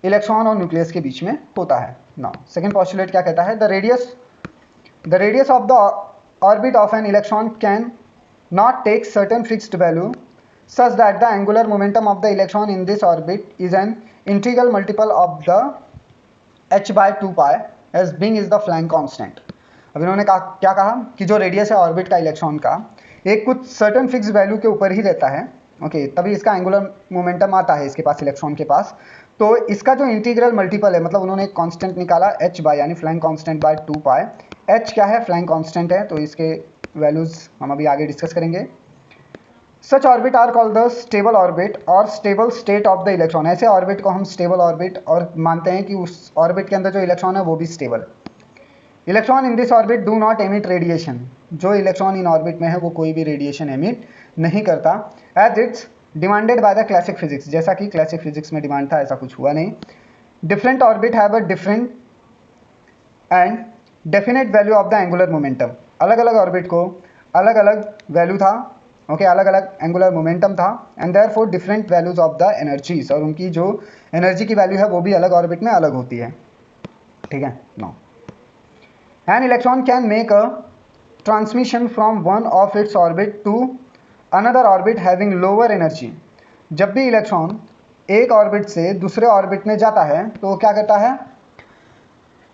इलेक्ट्रॉन और न्यूक्लियस के बीच में होता है। नाउ सेकंड पॉस्टुलेट क्या कहता है, the radius of the orbit of an electron can not take certain fixed value such that the angular momentum of the electron in this orbit is an integral multiple of the h by 2 pi as being is the Planck constant। अब इन्होंने क्या कहा कि जो रेडियस है ऑर्बिट का इलेक्ट्रॉन का एक कुछ सर्टेन फिक्स वैल्यू के ऊपर ही रहता है, ओके, तभी इसका एंगुलर मोमेंटम आता है इसके पास, इलेक्ट्रॉन के पास। तो इसका जो इंटीग्रल मल्टीपल है, मतलब उन्होंने एक कांस्टेंट निकाला h बाय, यानी फ्लैंक कांस्टेंट बाय 2 पाई। h क्या है, फ्लैंक कांस्टेंट है, तो इसके वैल्यूज हम अभी आगे डिस्कस करेंगे। Such orbit are called the stable orbit और stable state of the electron. ऐसे ऑर्बिट को हम स्टेबल ऑर्बिट और मानते हैं कि उस ऑर्बिट के अंदर जो इलेक्ट्रॉन है वो भी स्टेबल है। Electron in this orbit do not emit radiation. जो इलेक्ट्रॉन इन ऑर्बिट में है वो कोई भी रेडिएशन एमिट नहीं करता, as it's demanded by the classic physics. जैसा कि क्लासिक फिजिक्स में डिमांड था, ऐसा कुछ हुआ नहीं। Different orbit have a different and definite value of the angular momentum. अलग अलग ऑर्बिट को अलग अलग वैल्यू था, ओके, अलग अलग एंगुलर मोमेंटम था, and therefore different values of the energies, और उनकी जो एनर्जी की वैल्यू है वो भी अलग ऑर्बिट में अलग होती है। ठीक है, no an electron can make a transmission from one of its orbit to another orbit having lower energy. जब भी इलेक्ट्रॉन एक ऑर्बिट से दूसरे ऑर्बिट में जाता है तो वो क्या करता है,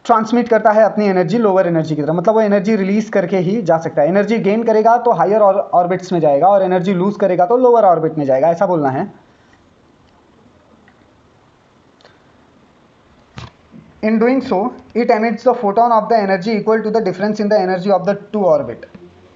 ट्रांसमिट करता है अपनी एनर्जी लोअर एनर्जी की तरफ, मतलब वो एनर्जी रिलीज करके ही जा सकता है। एनर्जी गेन करेगा तो हायर ऑर्बिट्स में जाएगा, और एनर्जी लूज करेगा तो लोअर ऑर्बिट में जाएगा, ऐसा बोलना है। In doing so it emits the photon of the energy equal to the difference in the energy of the two orbit.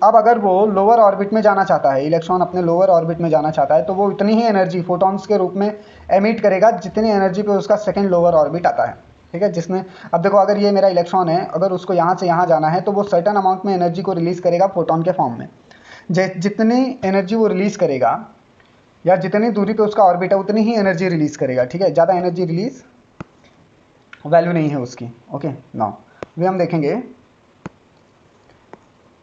अब अगर वो लोअर ऑर्बिट में जाना चाहता है, इलेक्ट्रॉन अपने लोअर ऑर्बिट में जाना चाहता है, तो वो इतनी ही एनर्जी फोटॉन्स के रूप में एमिट करेगा जितनी एनर्जी पे उसका सेकंड लोअर ऑर्बिट आता है। ठीक है, जिसमें अब देखो, अगर ये मेरा इलेक्ट्रॉन है, अगर उसको यहाँ से यहाँ जाना है तो वो सर्टेन अमाउंट में एनर्जी को रिलीज करेगा फोटोन के फॉर्म में। जितनी एनर्जी वो रिलीज करेगा या जितनी दूरी पे उसका ऑर्बिट है उतनी ही एनर्जी रिलीज करेगा। ठीक है, ज़्यादा एनर्जी रिलीज वैल्यू नहीं है उसकी। ओके, नाउ वे हम देखेंगे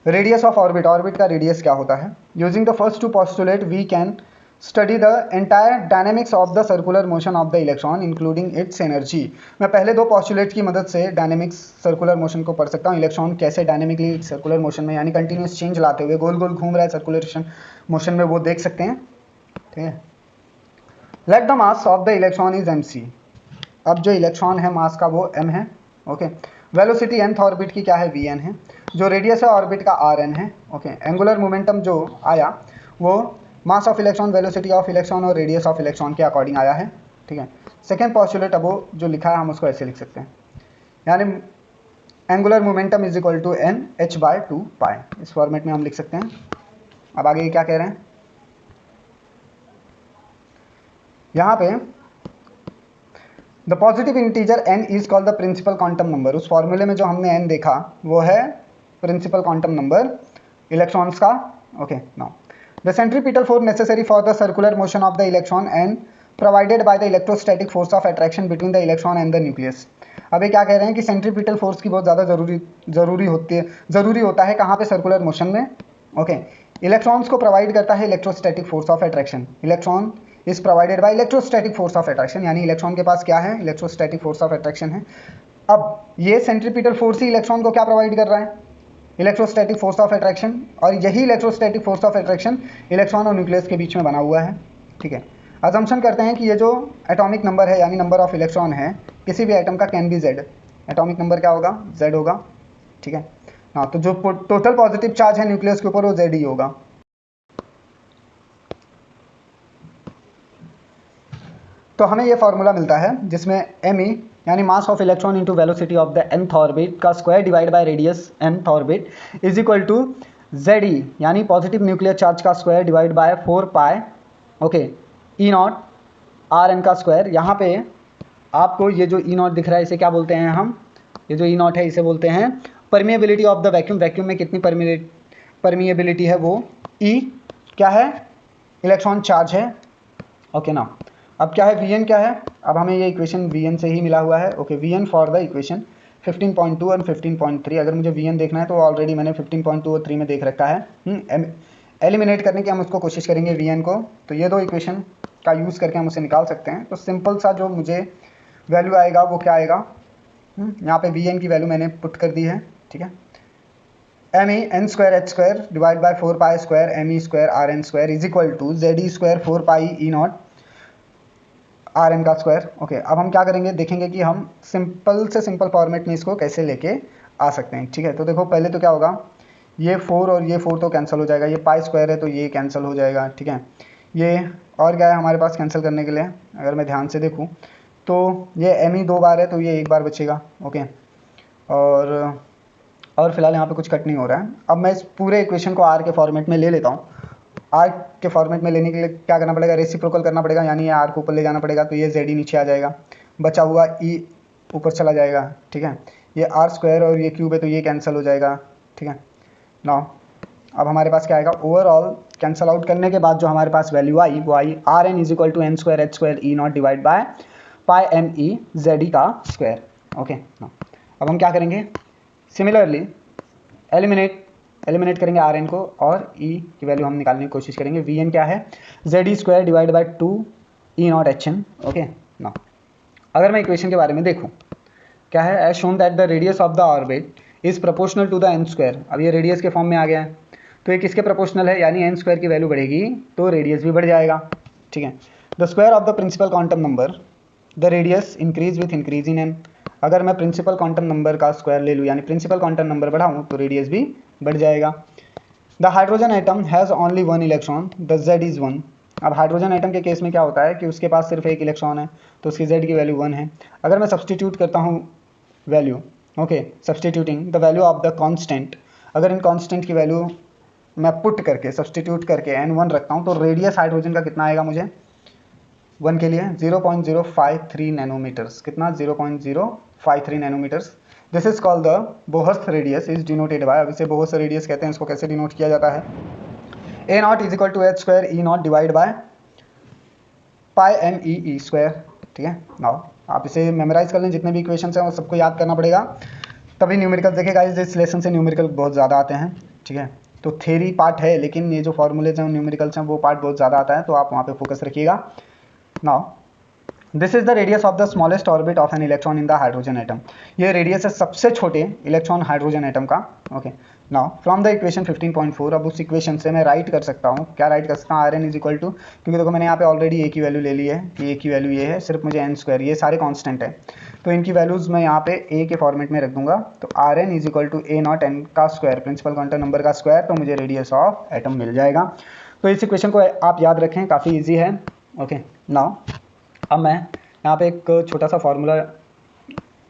रेडियस ऑफ ऑर्बिट। ऑर्बिट का रेडियस क्या होता है। Using the first two postulate we can study the entire dynamics of the circular motion of the electron including its energy. मैं पहले दो पोस्टुलेट की मदद से डायनेमिक्स सर्कुलर मोशन को पढ़ सकता हूँ। इलेक्ट्रॉन कैसे डायनेमिकली सर्कुलर मोशन में, यानी कंटिन्यूस चेंज लाते हुए गोल गोल घूम रहा है सर्कुलेशन मोशन में, वो देख सकते हैं। ठीक है, let the mass of the electron is mc। अब जो इलेक्ट्रॉन है मास का वो m है, ओके। वेलोसिटी nth ऑर्बिट की क्या है, vn है। जो रेडियस है ऑर्बिट का rn है। ओके। एंगुलर मोमेंटम जो आया वो मास of electron, velocity of electron और रेडियस ऑफ इलेक्ट्रॉन के अकॉर्डिंग आया है। ठीक है। सेकेंड पॉस्टुलेट अब वो जो लिखा है हम उसको ऐसे लिख सकते हैं, यानी angular momentum is equal to N h by 2 pi, इस फॉर्मेट में हम लिख सकते हैं। अब आगे ये क्या कह रहे हैं, यहाँ पे the positive integer n is called the principal quantum number. उस फॉर्मूले में जो हमने n देखा वो है प्रिंसिपल क्वांटम नंबर इलेक्ट्रॉन्स का। Okay. Now the centripetal force necessary for the circular motion of the electron and provided by the electrostatic force of attraction between the electron and the nucleus. अब ये क्या कह रहे हैं कि सेंट्रीपिटल फोर्स की बहुत ज़्यादा ज़रूरी होता है कहाँ पे, सर्कुलर मोशन में। ओके। इलेक्ट्रॉन्स को प्रोवाइड करता है electrostatic force of attraction. Electron is provided by electrostatic force of attraction, यानी इलेक्ट्रॉन के पास क्या है, इलेक्ट्रोस्टैटिक फोर्स ऑफ अट्रैक्शन है। अब ये सेंट्रीपिटल फोर्स ही इलेक्ट्रॉन को क्या प्रोवाइड कर रहा है, इलेक्ट्रोस्टैटिक फोर्स ऑफ अट्रैक्शन। और यही electrostatic force of attraction electron और न्यूक्लियस के बीच में बना हुआ है। ठीक है। अजम्पशन करते हैं कि ये जो एटॉमिक नंबर है यानी नंबर ऑफ इलेक्ट्रॉन है किसी भी एटम का can be Z. Atomic number क्या होगा, जेड होगा। ठीक है। हाँ, तो जो टोटल पॉजिटिव चार्ज है न्यूक्लियस के ऊपर वो जेड ही होगा। तो हमें ये फार्मूला मिलता है जिसमें एम ई यानी mass of electron into velocity of the nth orbit का square divide by radius nth orbit is equal to Z E यानी पॉजिटिव न्यूक्लियर चार्ज का square divide by 4 pi okay E not are N का स्क्वायर। यहाँ पे आपको ये जो ई नॉट दिख रहा है इसे क्या बोलते हैं हम, ये जो ई नॉट है इसे बोलते हैं permeability of the vacuum. Vacuum में कितनी परमिएबिलिटी है वो ई क्या है, इलेक्ट्रॉन चार्ज है। ओके ना। अब क्या है Vn क्या है, अब हमें ये इक्वेशन Vn से ही मिला हुआ है। Okay. Vn for the equation 15.2 और 15.3। अगर मुझे Vn देखना है तो ऑलरेडी मैंने 15.2 और 3 में देख रखा है। एलिमिनेट करने की हम उसको कोशिश करेंगे Vn को, तो ये दो इक्वेशन का यूज़ करके हम उसे निकाल सकते हैं। तो सिंपल सा जो मुझे वैल्यू आएगा वो क्या आएगा, यहाँ पे Vn की वैल्यू मैंने पुट कर दी है। ठीक है। M e n square H square divide by 4 pi square m E square r n square is equal to Z e square 4 pi e not are N का स्क्वायर। ओके। अब हम क्या करेंगे, देखेंगे कि हम सिंपल से सिंपल फॉर्मेट में इसको कैसे लेके आ सकते हैं। ठीक है। तो देखो पहले तो क्या होगा, ये 4 और ये 4 तो कैंसिल हो जाएगा, ये पाई स्क्वायर है तो ये कैंसिल हो जाएगा। ठीक है। ये और क्या है हमारे पास कैंसिल करने के लिए, अगर मैं ध्यान से देखूँ तो ये एम ई 2 बार है तो ये 1 बार बचेगा। ओके। और फिलहाल यहाँ पे कुछ कट नहीं हो रहा है। अब मैं इस पूरे इक्वेशन को आर के फॉर्मेट में ले लेता हूँ। आर के फॉर्मेट में लेने के लिए क्या करना पड़ेगा, रेसिप्रोकल करना पड़ेगा, यानी ये आर को ऊपर ले जाना पड़ेगा तो ये जेड ही नीचे आ जाएगा, बचा हुआ ई ऊपर चला जाएगा। ठीक है। ये आर स्क्वायर और ये क्यूब है तो ये कैंसिल हो जाएगा। ठीक है। नाउ अब हमारे पास क्या आएगा, ओवरऑल कैंसिल आउट करने के बाद जो हमारे पास वैल्यू आई वो आई R N is equal to N square H square E not divide by pi M E Z E का स्क्वायर। ओके। नाउ अब हम क्या करेंगे, सिमिलरली एलिमिनेट करेंगे आर एन को और ई की वैल्यू हम निकालने की कोशिश करेंगे। वी एन क्या है, z e square divide by 2 e naught h n. Okay. ना अगर मैं इक्वेशन के बारे में देखूँ क्या है, as shown that the radius of the orbit is proportional to the n square. अब ये रेडियस के फॉर्म में आ गया है तो ये किसके प्रोपोर्शनल है, यानी एन स्क्वायर की वैल्यू बढ़ेगी तो रेडियस भी बढ़ जाएगा। ठीक है। The square of the principal quantum number the radius increase with increase in n. अगर मैं प्रिंसिपल क्वांटम नंबर का स्क्वायर ले लूँ यानी प्रिंसिपल क्वांटम नंबर बढ़ाऊँ तो रेडियस भी बढ़ जाएगा। The hydrogen atom has only 1 electron the Z is 1। अब हाइड्रोजन एटम के केस में क्या होता है कि उसके पास सिर्फ एक इलेक्ट्रॉन है तो उसकी जेड की वैल्यू 1 है। अगर मैं सब्सटीट्यूट करता हूँ value, okay, substituting the value of the constant, अगर इन कांस्टेंट की वैल्यू मैं पुट करके सब्सटीट्यूट करके n1 रखता हूँ तो रेडियस हाइड्रोजन का कितना आएगा मुझे 1 के लिए 0.053 नैनोमीटर्स। कितना, 0.053 nanometers. This is called the Bohr's radius is denoted by, अब इसे बोहर्स रेडियस कहते हैं। इसको कैसे डिनोट किया जाता है, A not is equal to H square E not divide by pi M E square. ठीक है। नाउ आप इसे मेमोराइज कर लें, जितने भी इक्वेशन हैं वो सबको याद करना पड़ेगा तभी न्यूमेरिकल देखेगा। इस लेसन से न्यूमेरिकल बहुत ज़्यादा आते हैं। ठीक है। तो थ्योरी पार्ट है लेकिन ये जो फॉर्मूलेज हैं न्यूमेरिकल्स हैं वो पार्ट बहुत ज़्यादा आता है तो आप वहाँ पे फोकस रखिएगा। Now this is the radius of the smallest orbit of an electron in the hydrogen atom. ये रेडियस है सबसे छोटे इलेक्ट्रॉन हाइड्रोजन एटम का। Okay. Now from the equation 15.4, अब उस इक्वेशन से मैं राइट कर सकता हूँ, क्या राइट कर सकता हूँ, r N is equal to, क्योंकि देखो मैंने यहाँ पे ऑलरेडी ए की वैल्यू ले ली है कि ए की वैल्यू ये है, सिर्फ मुझे एन स्क्वायर, ये सारे कांस्टेंट है तो इनकी वैल्यूज़ मैं यहाँ पे ए के फॉर्मेट में रख दूंगा। तो r N is equal to a naught n का स्क्वायर, प्रिंसिपल क्वांटम नंबर का स्क्वायर, तो मुझे रेडियस ऑफ एटम मिल जाएगा। तो इस इक्वेशन को आप याद रखें, काफ़ी ईजी है। ओके नाउ अब मैं यहाँ पे एक छोटा सा फॉर्मूला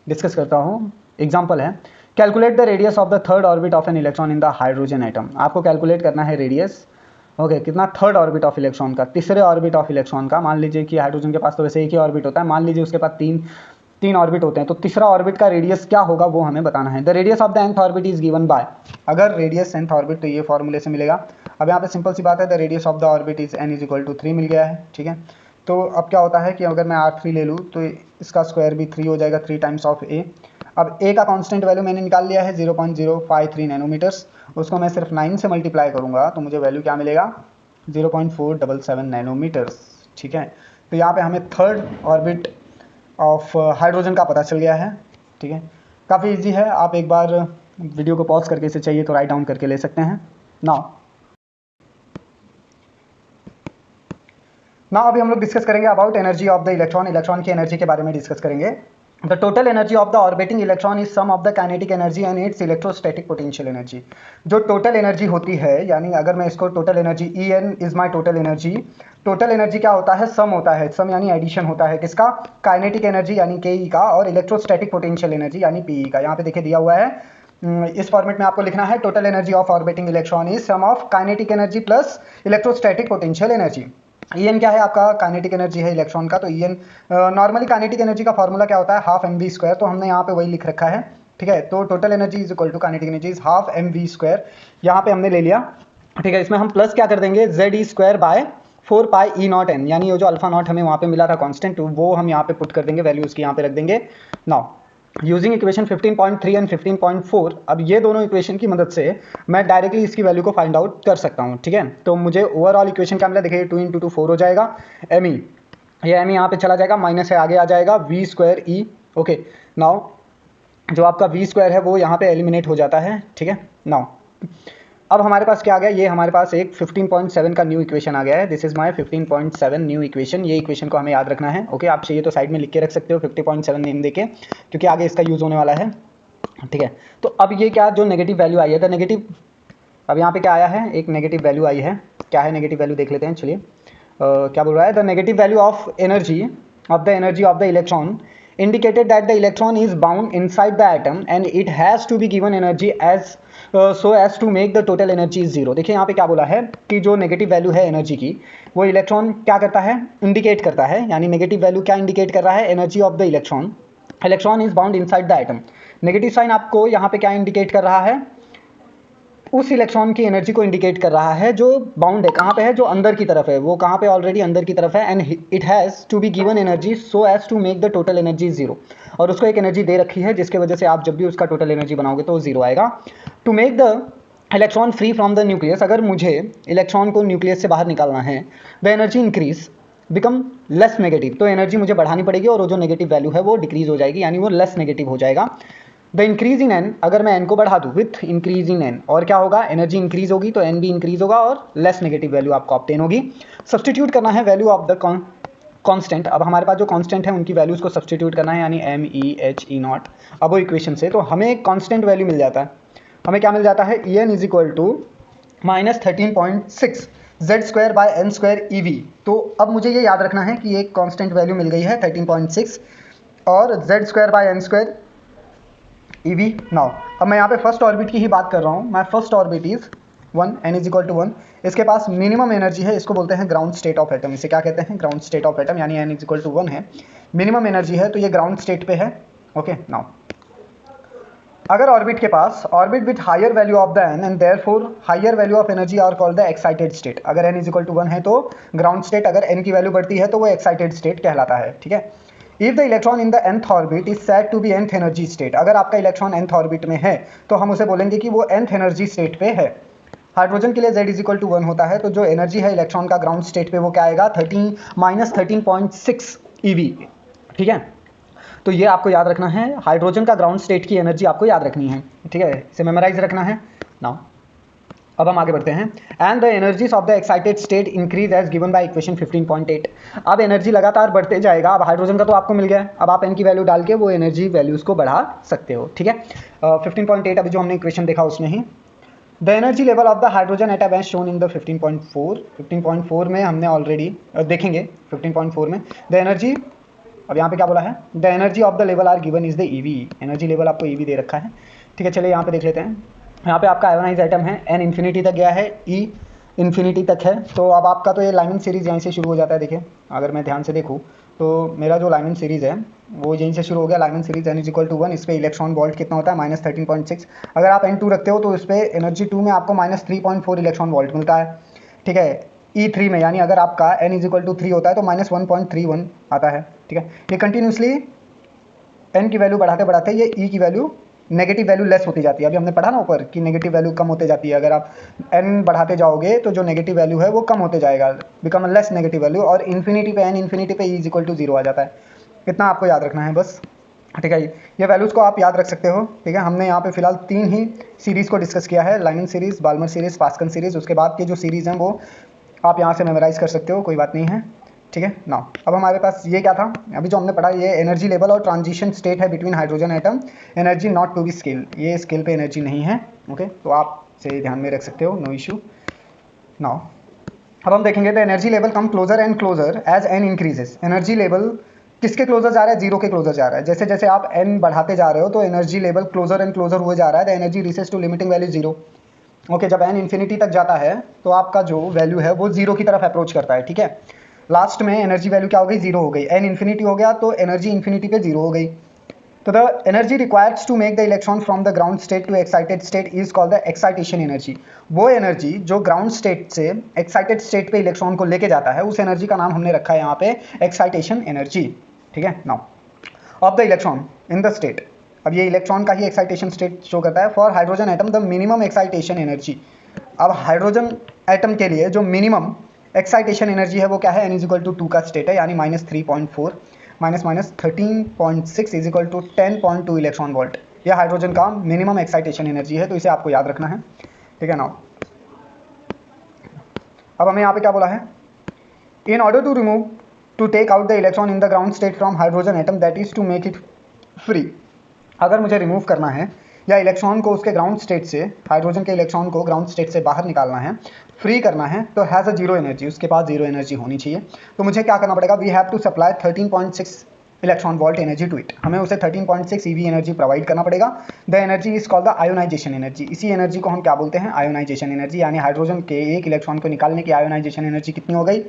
डिस्कस करता हूँ, एग्जाम्पल है, calculate the radius of the third orbit of an electron in the hydrogen atom. आपको कैलकुलेट करना है रेडियस, ओके कितना, थर्ड ऑर्बिट ऑफ इलेक्ट्रॉन का, तीसरे ऑर्बिट ऑफ इलेक्ट्रॉन का। मान लीजिए कि हाइड्रोजन के पास तो वैसे एक ही ऑर्बिट होता है, मान लीजिए उसके पास तीन ऑर्बिट होते हैं, तो तीसरा ऑर्बिट का रेडियस क्या होगा वो हमें बताना है। The radius of the nth orbit is given bye, अगर रेडियस nth ऑर्बिट, तो ये फॉर्मूले से मिलेगा। अब यहाँ पे सिंपल सी बात है, the radius of the orbit is n is equal to 3 मिल गया है, ठीक है। तो अब क्या होता है कि अगर मैं R3 ले लूँ तो इसका स्क्वायर भी 3 हो जाएगा, 3 टाइम्स ऑफ a। अब a का कांस्टेंट वैल्यू मैंने निकाल लिया है 0.053 नैनोमीटर्स, उसको मैं सिर्फ 9 से मल्टीप्लाई करूँगा तो मुझे वैल्यू क्या मिलेगा, 0.477 नैनोमीटर्स, ठीक है। तो यहाँ पे हमें थर्ड ऑर्बिट ऑफ हाइड्रोजन का पता चल गया है, ठीक है। काफ़ी इजी है, आप एक बार वीडियो को पॉज करके इसे चाहिए तो राइट डाउन करके ले सकते हैं। नाउ अभी हम लोग डिस्कस करेंगे about energy of the electron, electron की एनर्जी के बारे में डिस्कस करेंगे। The total energy of the orbiting electron is sum of the kinetic energy and its electrostatic potential energy. जो टोटल एनर्जी होती है, यानी अगर मैं इसको total energy, E n is my total energy, total energy क्या होता है, सम होता है, सम यानी एडिशन होता है किसका, काइनेटिक एनर्जी यानी के ई का, और इलेक्ट्रोस्टैटिक पोटेंशियल एनर्जी यानी पी ई का। यहाँ पे देखिए दिया हुआ है, इस फॉर्मेट में आपको लिखना है, total energy of orbiting electron is sum of kinetic energy plus electrostatic potential energy. En क्या है, आपका काइनेटिक एनर्जी है इलेक्ट्रॉन का। तो En नॉर्मली काइनेटिक एनर्जी का फॉर्मूला क्या होता है, हाफ एम वी स्क्वायर, तो हमने यहाँ पे वही लिख रखा है, ठीक है। तो total energy is equal to kinetic energy is half m v square, यहाँ पे हमने ले लिया, ठीक है। इसमें हम प्लस क्या कर देंगे, Z e square by 4 pi e not an, यानी वो जो अल्फा नॉट हमें वहाँ पे मिला था कॉन्स्टेंट, वो हम यहाँ पे पुट कर देंगे, वैल्यू उसकी यहाँ पे रख देंगे। नाउ यूजिंग इक्वेशन 15.3 एंड 15.4, अब ये दोनों इक्वेशन की मदद से मैं डायरेक्टली इसकी वैल्यू को फाइंड आउट कर सकता हूँ, ठीक है। तो मुझे ओवरऑल इक्वेशन क्या मिला, देखिए 2 × 2 4 हो जाएगा, एम ई, ये एम ई यहाँ पे चला जाएगा, माइनस है आगे आ जाएगा, v square e, okay. Now जो आपका वी स्क्वायर है वो यहाँ पे एलिमिनेट हो जाता है, ठीक है। नाउ अब हमारे पास क्या आ गया, ये हमारे पास एक 15.7 का न्यू इक्वेशन आ गया है, this is my 15.7 new equation. ये इक्वेशन को हमें याद रखना है, ओके। आप चाहिए तो साइड में लिख के रख सकते हो 50.7 नेम देके, क्योंकि आगे इसका यूज़ होने वाला है, ठीक है। तो अब ये क्या, जो नेगेटिव वैल्यू आई है, द नेगेटिव, अब यहाँ पे क्या आया है, एक नेगेटिव वैल्यू आई है, क्या है नेगेटिव वैल्यू देख लेते हैं, चलिए। क्या बोल रहा है, the negative value of energy of the electron indicated that the electron is bound inside the atom and it has to be given energy as so as to make the total energy is zero। देखिए यहाँ पे क्या बोला है कि जो नेगेटिव वैल्यू है एनर्जी की, वो इलेक्ट्रॉन क्या करता है, इंडिकेट करता है, यानी नेगेटिव वैल्यू क्या इंडिकेट कर रहा है, energy of the electron, electron is bound inside the atom. Negative sign आपको यहाँ पे क्या इंडिकेट कर रहा है, उस इलेक्ट्रॉन की एनर्जी को इंडिकेट कर रहा है जो बाउंड है, कहाँ पे है, जो अंदर की तरफ है, वो कहाँ पे ऑलरेडी अंदर की तरफ है, and it has to be given energy so as to make the total energy zero, और उसको एक एनर्जी दे रखी है जिसके वजह से आप जब भी उसका टोटल एनर्जी बनाओगे तो जीरो आएगा। To make the electron free from the nucleus, अगर मुझे इलेक्ट्रॉन को न्यूक्लियस से बाहर निकालना है, the energy increase become less negative, तो एनर्जी मुझे बढ़ानी पड़ेगी और वो जो नेगेटिव वैल्यू है वो डिक्रीज हो जाएगी, यानी वो लेस नेगेटिव हो जाएगा। द इंक्रीज इन एन, अगर मैं एन को बढ़ा दूँ विथ इंक्रीज इन एन, और क्या होगा, एनर्जी इंक्रीज होगी तो एन भी इंक्रीज होगा और लेस नेगेटिव वैल्यू आपको ऑब्टेन होगी। सब्सटीट्यूट करना है वैल्यू ऑफ द कांस्टेंट, अब हमारे पास जो कांस्टेंट है उनकी वैल्यूज को सब्सटीट्यूट करना है, यानी m e h e naught. अब वो इक्वेशन से तो हमें एक कांस्टेंट वैल्यू मिल जाता है, हमें क्या मिल जाता है, E n is equal to -13.6 Z square by n square e V. तो अब मुझे ये याद रखना है कि एक कांस्टेंट वैल्यू मिल गई है 13.6 और Z square by n square e V. Now अब मैं यहाँ पे फर्स्ट ऑर्बिट की ही बात कर रहा हूँ, my first orbit is 1, n is equal to 1, इसके पास मिनिमम एनर्जी है, इसको बोलते हैं ग्राउंड स्टेट ऑफ एटम, इसे क्या कहते हैं, ग्राउंड स्टेट ऑफ एटम, यानी एन इज इक्वल टू 1 है, मिनिमम एनर्जी है, तो ये ग्राउंड स्टेट पे है, ओके। नाउ अगर ऑर्बिट के पास, orbit with higher value of the N and therefore higher value of energy are called the excited state, अगर एन इज इक्वल टू 1 है तो ग्राउंड स्टेट, अगर एन की वैल्यू बढ़ती है तो वो एक्साइटेड स्टेट कहलाता है, ठीक है। If the electron in the nth orbit is said to be nth energy state, अगर आपका इलेक्ट्रॉन nth ऑर्बिट में है तो हम उसे बोलेंगे कि वो nth एनर्जी स्टेट पे है। हाइड्रोजन के लिए z इज इक्वल टू 1 होता है, तो जो एनर्जी है इलेक्ट्रॉन का ग्राउंड स्टेट पे वो क्या आएगा, -13.6 eV, ठीक है। तो ये आपको याद रखना है, हाइड्रोजन का ग्राउंड स्टेट की एनर्जी आपको याद रखनी है, ठीक है, इसे मेमोराइज रखना है। नाउ अब हम आगे बढ़ते हैं। And the energies of the excited state increase as given by equation 15.8। अब एनर्जी लगातार बढ़ते जाएगा। अब हाइड्रोजन का तो आपको मिल गया है, अब आप एन की वैल्यू डाल के वो एनर्जी वैल्यूज को बढ़ा सकते हो, ठीक है। 15.8 अभी जो हमने इक्वेशन देखा उसमें ही the energy level of the hydrogen atom as shown in the 15.4 में हमने ऑलरेडी देखेंगे। 15.4 में द एनर्जी, अब यहाँ पे क्या बोला है, the energy of the level are given is the e V. Energy level आपको ईवी दे रखा है, ठीक है। चलिए यहाँ पे देख लेते हैं। यहाँ पे आपका आयोनाइज एटम है, एन इन्फिनिटी तक गया है, ई इन्फिनिटी तक है। तो अब आपका तो ये लाइमन सीरीज़ यहीं से शुरू हो जाता है। देखिए अगर मैं ध्यान से देखूँ तो मेरा जो लाइमन सीरीज़ है वो यहीं से शुरू हो गया। Lyman series n equal to 1, इस पर इलेक्ट्रॉन वोल्ट कितना होता है -13.6। अगर आप n2 रखते हो तो इस पर एनर्जी 2 में आपको -3.4 इलेक्ट्रॉन वोल्ट मिलता है, ठीक है। E3 में यानी अगर आपका n इक्वल टू 3 होता है तो -1.31 आता है, ठीक है। ये कंटिन्यूसली n की वैल्यू बढ़ाते बढ़ाते ये e की वैल्यू नेगेटिव वैल्यू लेस होती जाती है। अभी हमने पढ़ा ना ऊपर कि नेगेटिव वैल्यू कम होते जाती है। अगर आप n बढ़ाते जाओगे तो जो नेगेटिव वैल्यू है वो कम होते जाएगा, बिकम लेस नेगेटिव वैल्यू, और इन्फिनिटी पे n इन्फिनिटी पे e इक्वल टू 0 आ जाता है। इतना आपको याद रखना है बस, ठीक है। ये वैल्यूज़ को आप याद रख सकते हो, ठीक है। हमने यहाँ पे फिलहाल 3 ही सीरीज़ को डिस्कस किया है, Lyman series, Balmer series, Pascal series. उसके बाद के जो सीरीज़ हैं वो आप यहाँ से मेमोराइज़ कर सकते हो, कोई बात नहीं है, ठीक है ना। अब हमारे पास ये क्या था, अभी जो हमने पढ़ा, ये एनर्जी लेवल और ट्रांजिशन स्टेट है between hydrogen atom. Energy not to be scale, ये स्केल पे एनर्जी नहीं है, ओके। तो आप से ध्यान में रख सकते हो, नो इशू। नाउ अब हम देखेंगे the energy level come closer and closer as n increases. Energy level किसके क्लोजर जा रहा है, जीरो के क्लोजर जा रहा है। जैसे जैसे आप n बढ़ाते जा रहे हो तो energy level closer and closer हुए जा रहा है। The energy reaches to limiting value 0, okay. जब n इन्फिनिटी तक जाता है तो आपका जो वैल्यू है वो 0 की तरफ अप्रोच करता है, ठीक है। लास्ट में एनर्जी वैल्यू क्या हो गई, 0 हो गई। n इन्फिनिटी हो गया तो एनर्जी इन्फिनिटी पे 0 हो गई। तो the energy required to make the electron from the ground state to excited state is called the excitation energy. वो एनर्जी जो ग्राउंड स्टेट से एक्साइटेड स्टेट पे इलेक्ट्रॉन को लेके जाता है, उस एनर्जी का नाम हमने रखा है यहाँ पे एक्साइटेशन एनर्जी, ठीक है। Now of the electron in the state, अब ये इलेक्ट्रॉन का ही एक्साइटेशन स्टेट शो करता है। For hydrogen atom the minimum excitation energy, अब हाइड्रोजन एटम के लिए जो मिनिमम एक्साइटेशन एनर्जी है वो क्या है, n इक्वल टू 2 का स्टेट है, यानी -3.4 -13.6 is equal to 10.2 electron volt. यह हाइड्रोजन का मिनिमम एक्साइटेशन एनर्जी है, तो इसे आपको याद रखना है, ठीक है। नाउ अब हमें यहाँ पे क्या बोला है, in order to remove to take out the electron in the ground state from hydrogen atom that is to make it free. अगर मुझे रिमूव करना है या इलेक्ट्रॉन को उसके ग्राउंड स्टेट से, हाइड्रोजन के इलेक्ट्रॉन को ग्राउंड स्टेट से बाहर निकालना है, फ्री करना है, तो हैज़ अ जीरो एनर्जी, उसके पास जीरो एनर्जी होनी चाहिए। तो मुझे क्या करना पड़ेगा, we have to supply 13.6 electron volt energy to it. हमें उसे 13.6 ईवी एनर्जी प्रोवाइड करना पड़ेगा। The energy is called the ionisation energy. इसी एनर्जी को हम क्या बोलते हैं, आयोनाइजेशन एनर्जी। यानी हाइड्रोजन के एक इलेक्ट्रॉन को निकालने की आयोनाइजेशन एनर्जी कितनी हो गई,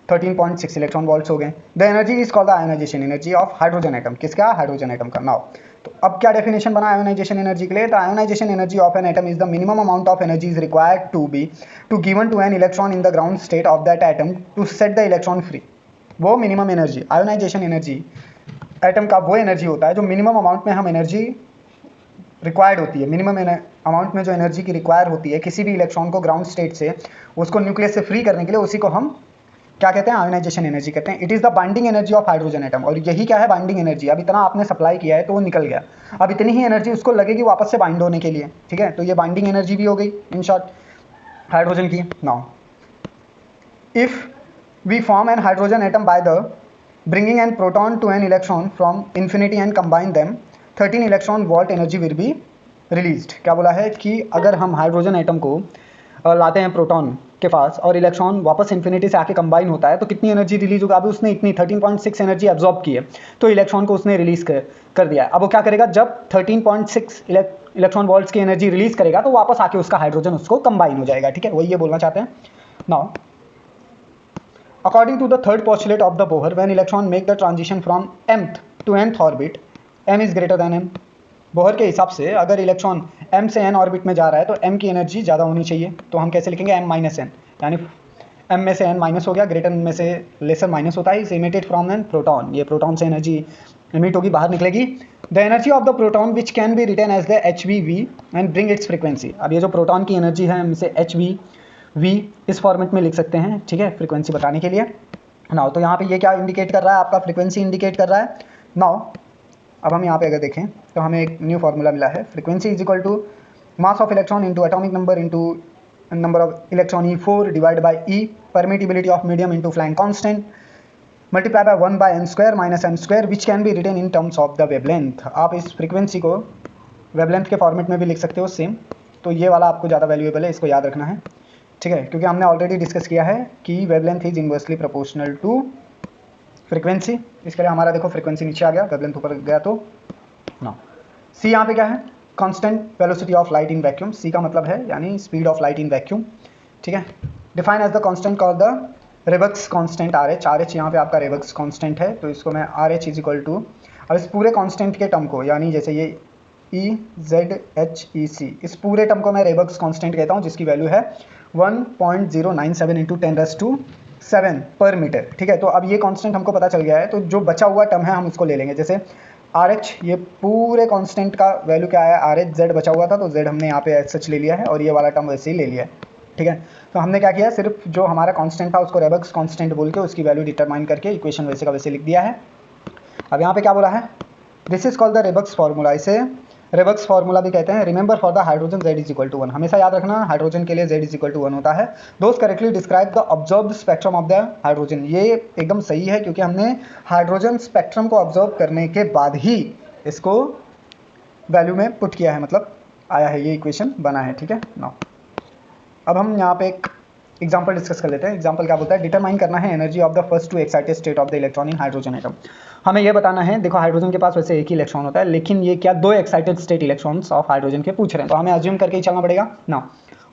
13.6 इलेक्ट्रॉन वोल्ट्स हो गए। The energy is called the ionisation energy of hydrogen atom. किसका, हाइड्रोजन एटम का। नाउ तो अब क्या डेफिनेशन बना आयोनाइजेशन एनर्जी के लिए, तो ionization energy of an atom is the minimum amount of energy is required to given to an electron in the ground state of that atom to set the electron free. वो minimum energy, ionization energy atom का वो एनर्जी होता है जो मिनिमम अमाउंट में हम एनर्जी रिक्वायर्ड होती है। मिनिमम अमाउंट में जो एनर्जी की रिक्वायर होती है किसी भी इलेक्ट्रॉन को ग्राउंड स्टेट से उसको न्यूक्लियस से फ्री करने के लिए, उसी को हम क्या कहते हैं, आयोनाइजेशन एनर्जी कहते हैं। It is the binding energy of hydrogen atom. और यही क्या है, बाइंडिंग एनर्जी। अब इतना आपने सप्लाई किया है तो वो निकल गया, अब इतनी ही एनर्जी उसको लगेगी वापस से बाइंड होने के लिए, ठीक है। तो ये बाइंडिंग एनर्जी भी हो गई इन शॉर्ट हाइड्रोजन की। Now if we form an hydrogen atom by the bringing an proton to an electron from infinity and combine them, 13 electron volt energy will be released. क्या बोला है कि अगर हम हाइड्रोजन एटम को लाते हैं प्रोटॉन के पास और इलेक्ट्रॉन वापस इन्फिनिटी से आके कंबाइन होता है तो कितनी एनर्जी रिलीज होगा। अभी उसने इतनी 13.6 एनर्जी एब्जॉर्ब की है तो इलेक्ट्रॉन को उसने रिलीज कर दिया है। अब वो क्या करेगा, जब 13.6 इलेक्ट्रॉन वोल्ट्स की एनर्जी रिलीज करेगा तो वापस आके उसका हाइड्रोजन उसको कंबाइन हो जाएगा, ठीक है। वही ये बोलना चाहते हैं। Now according to the third postulate of the Bohr, when electron make the transition from mth to nth orbit, m is greater than n। Bohr के हिसाब से अगर इलेक्ट्रॉन m से n ऑर्बिट में जा रहा है तो m की एनर्जी ज़्यादा होनी चाहिए। तो हम कैसे लिखेंगे, m माइनस n, यानी m में से n माइनस हो गया, ग्रेटर में से लेसर माइनस होता है। Is emitted from an proton, ये प्रोटॉन से एनर्जी इमिट होगी, बाहर निकलेगी। The energy of the proton which can be written as the HV and bring its frequency. अब ये जो प्रोटॉन की एनर्जी है हम इसे HV इस फॉर्मेट में लिख सकते हैं, ठीक है, फ्रीक्वेंसी बताने के लिए। नाउ तो यहाँ पे ये क्या इंडिकेट कर रहा है, आपका फ्रीक्वेंसी इंडिकेट कर रहा है, नाउ अब हम यहाँ पे अगर देखें तो हमें एक न्यू फार्मूला मिला है, frequency is equal to mass of electron into atomic number into number of electron E4 divide by E, permittivity of medium into flying constant multiply by 1 by n² minus m² which can be written in terms of the wavelength. आप इस फ्रीक्वेंसी को वेवलेंथ के फॉर्मेट में भी लिख सकते हो सेम, तो ये वाला आपको ज़्यादा वैल्यूएबल है, इसको याद रखना है, ठीक है, क्योंकि हमने ऑलरेडी डिस्कस किया है कि wavelength is inversely proportional to frequency. इसके लिए हमारा देखो फ्रीक्वेंसी नीचे आ गया, वेवलेंथ ऊपर गया, तो ना सी यहाँ पे क्या है, constant velocity of light in vacuum, C का मतलब है यानी speed of light in vacuum, ठीक है, define as the constant called the रेबक्स कांस्टेंट RH। RH यहाँ पे आपका रेबक्स कांस्टेंट है, तो इसको मैं RH इज इक्वल टू, अब इस पूरे कांस्टेंट के टर्म को, यानी जैसे ये EZHEC, इस पूरे टर्म को मैं रेबक्स कांस्टेंट कहता हूँ, जिसकी वैल्यू है 1.097 इंटू 10⁷ पर मीटर, ठीक है। तो अब ये कांस्टेंट हमको पता चल गया है, तो जो बचा हुआ टर्म है हम उसको ले लेंगे, जैसे RH, ये पूरे कांस्टेंट का वैल्यू क्या है RH, Z बचा हुआ था, तो Z हमने यहाँ पे सच ले लिया है, और ये वाला टर्म वैसे ही ले लिया है, ठीक है। तो हमने क्या किया, सिर्फ जो हमारा कांस्टेंट था उसको रेबक्स कांस्टेंट बोल के उसकी वैल्यू डिटरमाइन करके इक्वेशन वैसे का वैसे लिख दिया है। अब यहाँ पे क्या बोला है, दिस इज कॉल्ड द रेबक्स फार्मूला, इसे रेबक्स फार्मूला भी कहते हैं। Remember for the hydrogen Z is equal to 1, हमेशा याद रखना हाइड्रोजन के लिए Z इज इक्वल टू 1 होता है। Those correctly describe the observed spectrum of the hydrogen, ये एकदम सही है, क्योंकि हमने हाइड्रोजन स्पेक्ट्रम को ऑब्जर्व करने के बाद ही इसको वैल्यू में पुट किया है, मतलब आया है, ये इक्वेशन बना है, ठीक है। नाउ अब हम यहाँ पे एक एग्जाम्पल डिस्कस कर लेते हैं। एग्जाम्पल क्या बोलता है, डिटरमाइन करना है energy of the first two excited state of the electron in hydrogen atom. हमें ये बताना है, देखो हाइड्रोजन के पास वैसे एक ही इलेक्ट्रॉन होता है, लेकिन ये क्या दो excited state electrons of hydrogen के पूछ रहे हैं, तो हमें अज्यूम करके ही चलना पड़ेगा ना।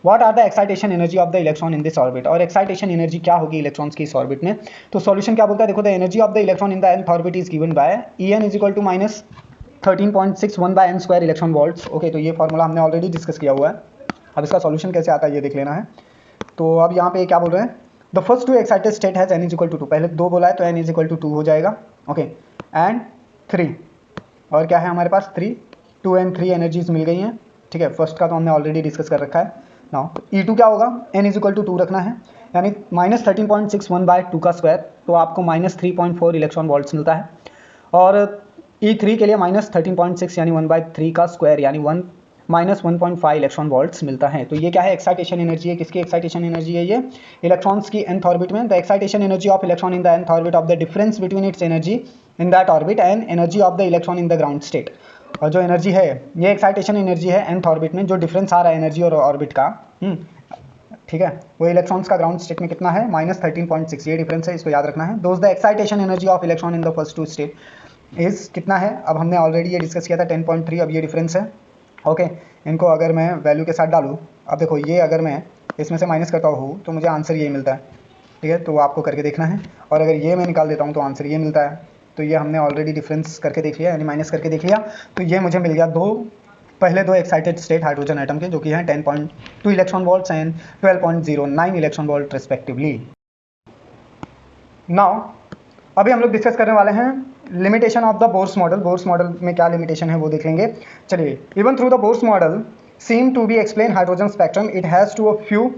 What are the excitation energy of the electron in this orbit, और एक्साइटेशन एनर्जी क्या होगी इलेक्ट्रॉन्स की इस ऑर्बिट में। तो सॉल्यूशन क्या बोलता है, देखो the energy of the electron in the nth orbit is given by En is equal to minus 13.61 by n² electron volts. Okay, तो ये फॉर्मूला हमने ऑलरेडी डिस्कस किया हुआ है। अब इसका सॉल्यूशन कैसे आता है ये देख लेना है। तो अब यहाँ पे क्या बोल रहे हैं, the first two excited state has n is equal to 2, पहले 2 बोला है तो n इज इक्वल टू 2 हो जाएगा, ओके, एंड 3, और क्या है हमारे पास 3, 2 एंड 3 एनर्जीज मिल गई हैं, ठीक है। फर्स्ट का तो हमने ऑलरेडी डिस्कस कर रखा है। नाउ E2 क्या होगा, n इज इक्वल टू 2 रखना है, यानी माइनस 13.61 बाय 2 का स्क्वायर, तो आपको माइनस 3.4 इलेक्ट्रॉन वोल्ट्स मिलता है। और E3 के लिए माइनस 13.6 यानी 1/3 का स्क्वायर, यानी माइनस 1.5 इलेक्ट्रॉन वोल्ट्स मिलता है। तो ये क्या है, एक्साइटेशन एनर्जी है, किसकी एक्साइटेशन एनर्जी है, ये इलेक्ट्रॉन्स की nth ऑर्बिट में। The excitation energy of electron in the nth orbit of the difference between its energy in that orbit and energy of the electron in the ground state. और जो एनर्जी है ये एक्साइटेशन एनर्जी है nth ऑर्बिट में, जो डिफरेंस आ रहा है एनर्जी और ऑर्बिट का, ठीक है, वो इलेक्ट्रॉन्स का ग्राउंड स्टेट में कितना है, माइनस 13.6, ये डिफरेंस है, इसको याद रखना है। दोस्त the excitation energy of electron in the first two state is कितना है, अब हमने ऑलरेडी ये डिस्कस किया था 10.3, अब ये डिफरेंस है, ओके। इनको अगर मैं वैल्यू के साथ डालूँ, अब देखो ये अगर मैं इसमें से माइनस करता हूँ तो मुझे आंसर ये मिलता है, ठीक है, तो वो आपको करके देखना है। और अगर ये मैं निकाल देता हूँ तो आंसर ये मिलता है, तो ये हमने ऑलरेडी डिफरेंस करके देख लिया, यानी माइनस करके देख लिया, तो ये मुझे मिल गया पहले दो एक्साइटेड स्टेट हाइड्रोजन एटम के, जो कि हैं 10.2 electron volts and 12.09 electron volt respectively. Now अभी हम लोग डिस्कस करने वाले हैं limitation of the Bohr's model. Bohr's model में क्या लिमिटेशन है वो देख लेंगे। चलिए, even through the Bohr's model seem to be explain hydrogen spectrum, it has to a few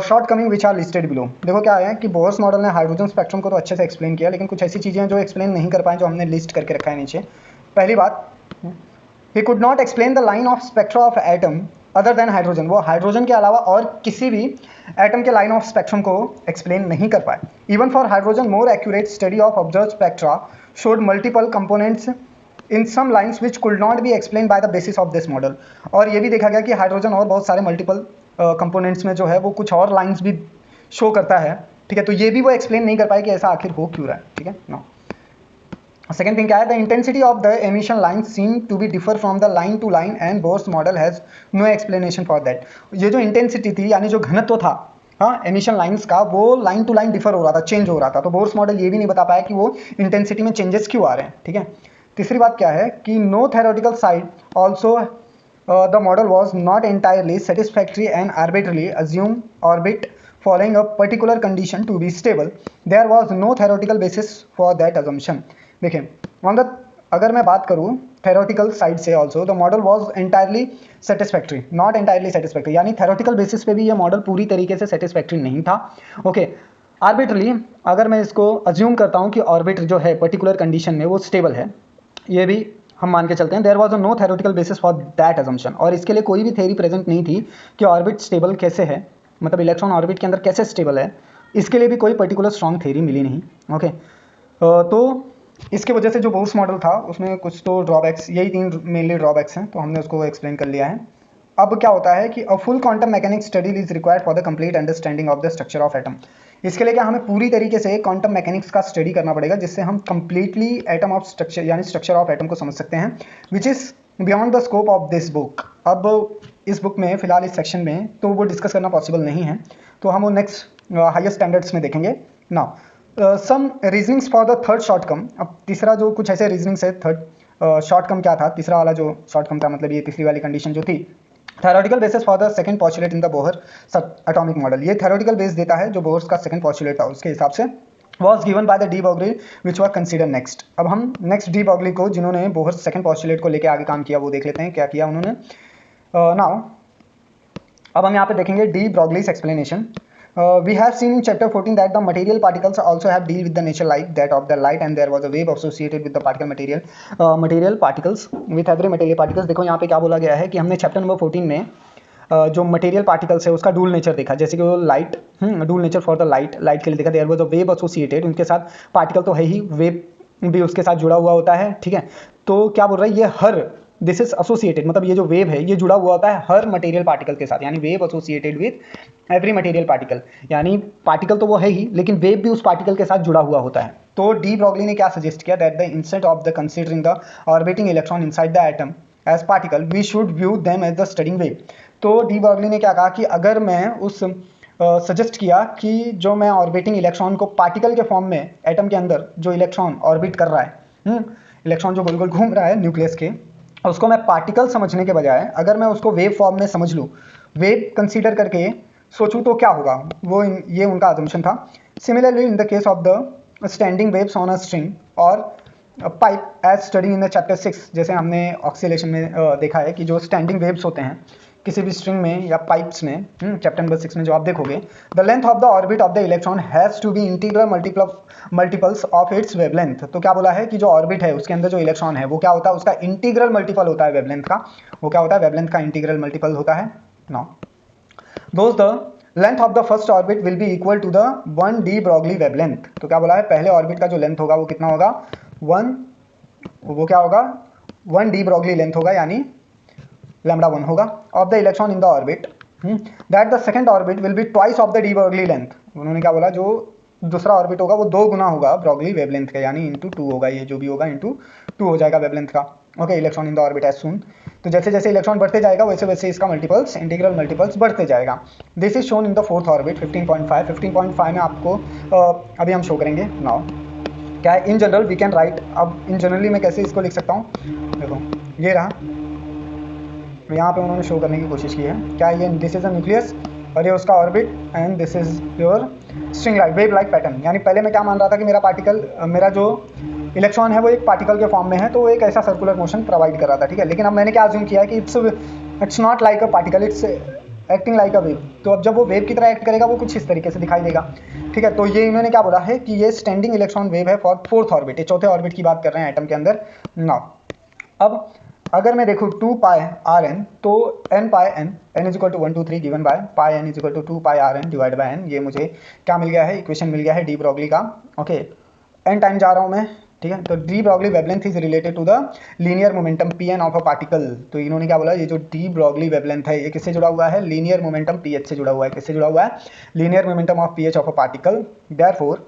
shortcoming which are listed below. देखो क्या है कि बोर्स मॉडल ने हाइड्रोजन स्पेक्ट्रम को तो अच्छे से एक्सप्लेन किया, लेकिन कुछ ऐसी चीज़ें हैं जो एक्सप्लेन नहीं कर पाए, जो हमने लिस्ट करके रखा है नीचे। पहली बात, he could not explain the line of spectra of atom other than hydrogen, वो हाइड्रोजन के अलावा और किसी भी एटम के लाइन ऑफ स्पेक्ट्रम को एक्सप्लेन नहीं कर पाए। Even for hydrogen more accurate study of observe spectra showed multiple components in some lines which could not be explain by the basis of this model. और ये भी देखा गया कि हाइड्रोजन और बहुत सारे मल्टीपल कंपोनेंट्स में जो है वो कुछ और लाइन्स भी शो करता है, ठीक है, तो ये भी वो एक्सप्लेन नहीं कर पाए कि ऐसा आखिर हो क्यों रहा है, ठीक है। नो, सेकेंड थिंग क्या है, the intensity of the emission line seem to be differ from the line to line and Bohr's model has no explanation for that. ये जो इंटेंसिटी थी, यानी जो घनत्व था, हाँ, एमिशन लाइंस का, वो लाइन टू लाइन डिफर हो रहा था, चेंज हो रहा था, तो बोर्स मॉडल ये भी नहीं बता पाया कि वो इंटेंसिटी में चेंजेस क्यों आ रहे हैं, ठीक है। तीसरी बात क्या है कि no theoretical side also the model was not entirely satisfactory and arbitrarily assume orbit following a particular condition to be stable. There was no theoretical basis for that assumption. देखिए, अगर मैं बात करूँ थेरोटिकल साइड से also, the model was entirely satisfactory, not entirely satisfactory, यानी थेरोटिकल बेसिस पे भी ये मॉडल पूरी तरीके से सेटिस्फैक्ट्री नहीं था, ओके। आर्बिट्रली अगर मैं इसको अज्यूम करता हूँ कि ऑर्बिट जो है पर्टिकुलर कंडीशन में वो स्टेबल है, ये भी हम मान के चलते हैं। There was no theoretical basis for that assumption, और इसके लिए कोई भी थ्योरी प्रेजेंट नहीं थी कि ऑर्बिट स्टेबल कैसे है, मतलब इलेक्ट्रॉन ऑर्बिट के अंदर कैसे स्टेबल है, इसके लिए भी कोई पर्टिकुलर स्ट्रॉन्ग थ्योरी मिली नहीं। ओके, तो इसके वजह से जो बोर्स मॉडल था उसमें कुछ तो ड्रॉबैक्स, यही 3 मेनली ड्रॉबैक्स हैं, तो हमने उसको एक्सप्लेन कर लिया है। अब क्या होता है कि a full quantum mechanics study is required for the complete understanding of the structure of atom. इसके लिए क्या हमें पूरी तरीके से क्वांटम मैकेनिक्स का स्टडी करना पड़ेगा, जिससे हम कंप्लीटली एटम ऑफ स्ट्रक्चर यानी स्ट्रक्चर ऑफ एटम को समझ सकते हैं, which is beyond the scope of this book. अब इस बुक में फिलहाल इस सेक्शन में तो वो डिस्कस करना पॉसिबल नहीं है, तो हम वो नेक्स्ट हायर स्टैंडर्ड्स में देखेंगे। Now some reasonings for the third shortcoming. अब तीसरा जो कुछ ऐसे रीजनिंग्स है, थर्ड शॉर्टकम क्या था, तीसरा वाला जो शॉर्टकम था, मतलब ये तीसरी वाली कंडीशन जो थी, theoretical basis for the second postulate in the Bohr atomic model. ये थ्योरेटिकल बेस देता है जो बोहर का सेकंड पॉस्टुलेट था उसके हिसाब से, was given by the de Broglie which were considered next। अब हम नेक्स्ट डी ब्रॉगली को, जिन्होंने बोहर सेकंड पॉस्टुलेट को लेके आगे काम किया, वो देख लेते हैं क्या किया उन्होंने। नाउ अब हम यहाँ पे देखेंगे de Broglie's explanation. We have seen in chapter 14 that the material particles also have deal with the nature like that of the light, and there was a wave associated with the particle material material particles with every material particles। देखो यहाँ पे क्या बोला गया है कि हमने चैप्टर नंबर 14 में जो मटेरियल पार्टिकल्स है उसका डूल नेचर देखा, जैसे कि वो light, dual nature for the light, light के लिए देखा। There was a wave associated, उनके साथ पार्टिकल तो है ही, वेव भी उसके साथ जुड़ा हुआ होता है, ठीक है। तो क्या बोल रहा है, ये हर, दिस इज एसोसिएटेड, मतलब ये जो वेव है ये जुड़ा हुआ होता है हर मटेरियल पार्टिकल के साथ, यानी wave associated with every material particle, यानी पार्टिकल तो वो है ही लेकिन वेव भी उस पार्टिकल के साथ जुड़ा हुआ होता है। तो डी ब्रॉगली ने क्या सजेस्ट किया, that the instead of the considering the orbiting electron inside the atom as particle we should view them as the standing wave. तो डी ब्रॉगली ने क्या कहा कि अगर मैं उस सजेस्ट किया कि जो मैं ऑर्बिटिंग इलेक्ट्रॉन को पार्टिकल के फॉर्म में, एटम के अंदर जो इलेक्ट्रॉन ऑर्बिट कर रहा है, इलेक्ट्रॉन जो गोल गोल घूम रहा है न्यूक्लियस के, उसको मैं पार्टिकल समझने के बजाय अगर मैं उसको वेव फॉर्म में समझ लूँ, वेव कंसीडर करके सोचूं, तो क्या होगा, वो ये उनका अजम्पशन था। Similarly in the case of the standing waves on a string और pipe as study in the chapter 6, जैसे हमने ऑक्सीलेशन में देखा है कि जो स्टैंडिंग वेव्स होते हैं किसी भी स्ट्रिंग में या पाइप्स में, चैप्टर नंबर 6 में जो आप देखोगे, the length of the orbit of the electron has to be integral multiples of its wavelength. तो क्या बोला है कि जो ऑर्बिट है उसके अंदर जो इलेक्ट्रॉन है वो क्या होता है, उसका इंटीग्रल मल्टीपल होता है वेवलेंथ का। वो क्या होता है, वेवलेंथ का इंटीग्रल मल्टीपल होता है। नाउ दोस्त the length of the first orbit will be equal to the 1 de Broglie wavelength. तो क्या बोला है, पहले ऑर्बिट का जो लेंथ होगा वो कितना होगा, 1, वो क्या होगा, 1 डी ब्रॉगली लेंथ होगा, यानी लैम्डा 1 होगा, of the electron in the orbit, that the second orbit will be twice of the de Broglie length. उन्होंने क्या बोला, जो दूसरा ऑर्बिट होगा वो 2 गुना होगा ब्रॉगली वेवलेंथ का, यानी इंटू 2 होगा, ये जो भी होगा इंटू 2 हो जाएगा वेवलेंथ का। Okay, electron in the orbit as soon. तो जैसे जैसे इलेक्ट्रॉन बढ़ते जाएगा वैसे वैसे इसका मल्टीपल्स, इंटीग्रल मल्टीपल्स बढ़ते जाएगा। This is shown in the fourth orbit 15.5। 15.5 में आपको अभी हम शो करेंगे। नाउ क्या है, in general we can write. अब इन जनरली मैं कैसे इसको लिख सकता हूँ, देखो ये रहा, यहाँ पे उन्होंने शो करने की कोशिश की है। क्या ये, दिस इज अ न्यूक्लियस और ये उसका orbit, and this is your string like wave like pattern. यानी पहले मैं क्या मान रहा था कि मेरा पार्टिकल, मेरा जो इलेक्ट्रॉन है वो एक पार्टिकल के फॉर्म में है, तो वो एक ऐसा सर्कुलर मोशन प्रोवाइड कर रहा था, ठीक है। लेकिन अब मैंने क्या अज्यूम किया कि it's not like a particle, it's acting like a wave. तो अब जब वो वेव की तरह एक्ट करेगा वो कुछ इस तरीके से दिखाई देगा, ठीक है। तो ये इन्होंने क्या बोला है कि ये स्टैंडिंग इलेक्ट्रॉन वेव है फॉर फोर्थ ऑर्बिट, ये चौथे ऑर्बिट की बात कर रहे हैं एटम के अंदर। नाउ अब अगर मैं देखूँ 2 पाई आर एन, तो n pi n, n is equal to 1 2 3 given by pi n is equal to 2 pi are n divide by n. ये मुझे क्या मिल गया है, इक्वेशन मिल गया है डी ब्रॉगली का। ओके, n टाइम जा रहा हूँ मैं, ठीक है। तो de Broglie wavelength is related to the linear momentum p n of a particle. तो इन्होंने क्या बोला, ये जो डी ब्रॉगली वेवलेंथ है ये किससे जुड़ा हुआ है, लीनियर मोमेंटम पी एच से जुड़ा हुआ है। किससे जुड़ा हुआ है, linear momentum of P H of a particle. Therefore,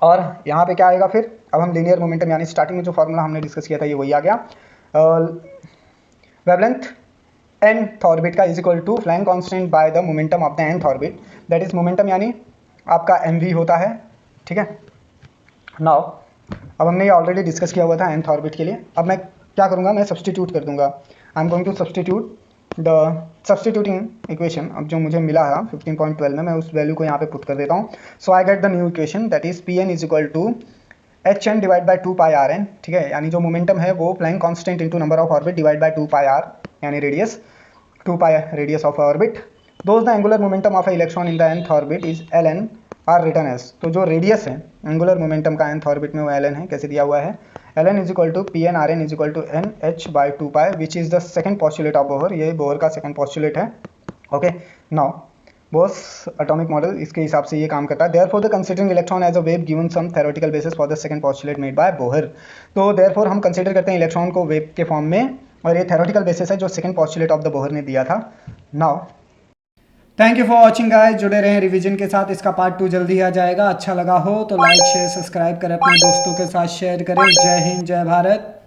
और यहाँ पे क्या आएगा फिर, अब हम लीनियर मोमेंटम यानी स्टार्टिंग में जो फॉर्मूला हमने डिस्कस किया था ये वही आ गया। वेवलेंथ nth ऑर्बिट का is equal to Planck constant by the momentum of the nth orbit, that is momentum यानी आपका mv होता है, ठीक है। नाउ अब हमने ये ऑलरेडी डिस्कस किया हुआ था nth ऑर्बिट के लिए। अब मैं क्या करूँगा, मैं सब्सटीट्यूट कर दूंगा। I am going to substitute the substituting equation. अब जो मुझे मिला है 15.12 में, मैं उस वैल्यू को यहाँ पे पुट कर देता हूँ। So I get the new equation that is P N is equal to H N divide by 2 pi are N, ठीक है। यानी जो मोमेंटम है वो Planck constant into number of orbit divide by 2 pi R, यानी radius, 2 pi radius of orbit. Those the angular momentum of electron in the nth orbit is L N are written as. तो जो रेडियस है एंगुलर मोमेंटम का nth ऑर्बिट में वो एल एन है, कैसे दिया हुआ है, Ln is equal to P N R N is equal to N H by two pi which is the second postulate of Bohr. ये बोहर का सेकेंड पॉस्टुलेट है। Okay, now Bohr's atomic model इसके हिसाब से ये काम करता है। Therefore the considering electron as a wave given some theoretical basis for the second postulate made by Bohr. तो देयरफॉर हम कंसीडर करते हैं इलेक्ट्रॉन को वेव के फॉर्म में, और ये थ्योरेटिकल बेसिस है जो second postulate of the Bohr ने दिया था। Now thank you for watching guys, जुड़े रहें रिवीजन के साथ। इसका पार्ट 2 जल्दी आ जाएगा। अच्छा लगा हो तो लाइक शेयर सब्सक्राइब करें, अपने दोस्तों के साथ शेयर करें। जय हिंद, जय भारत।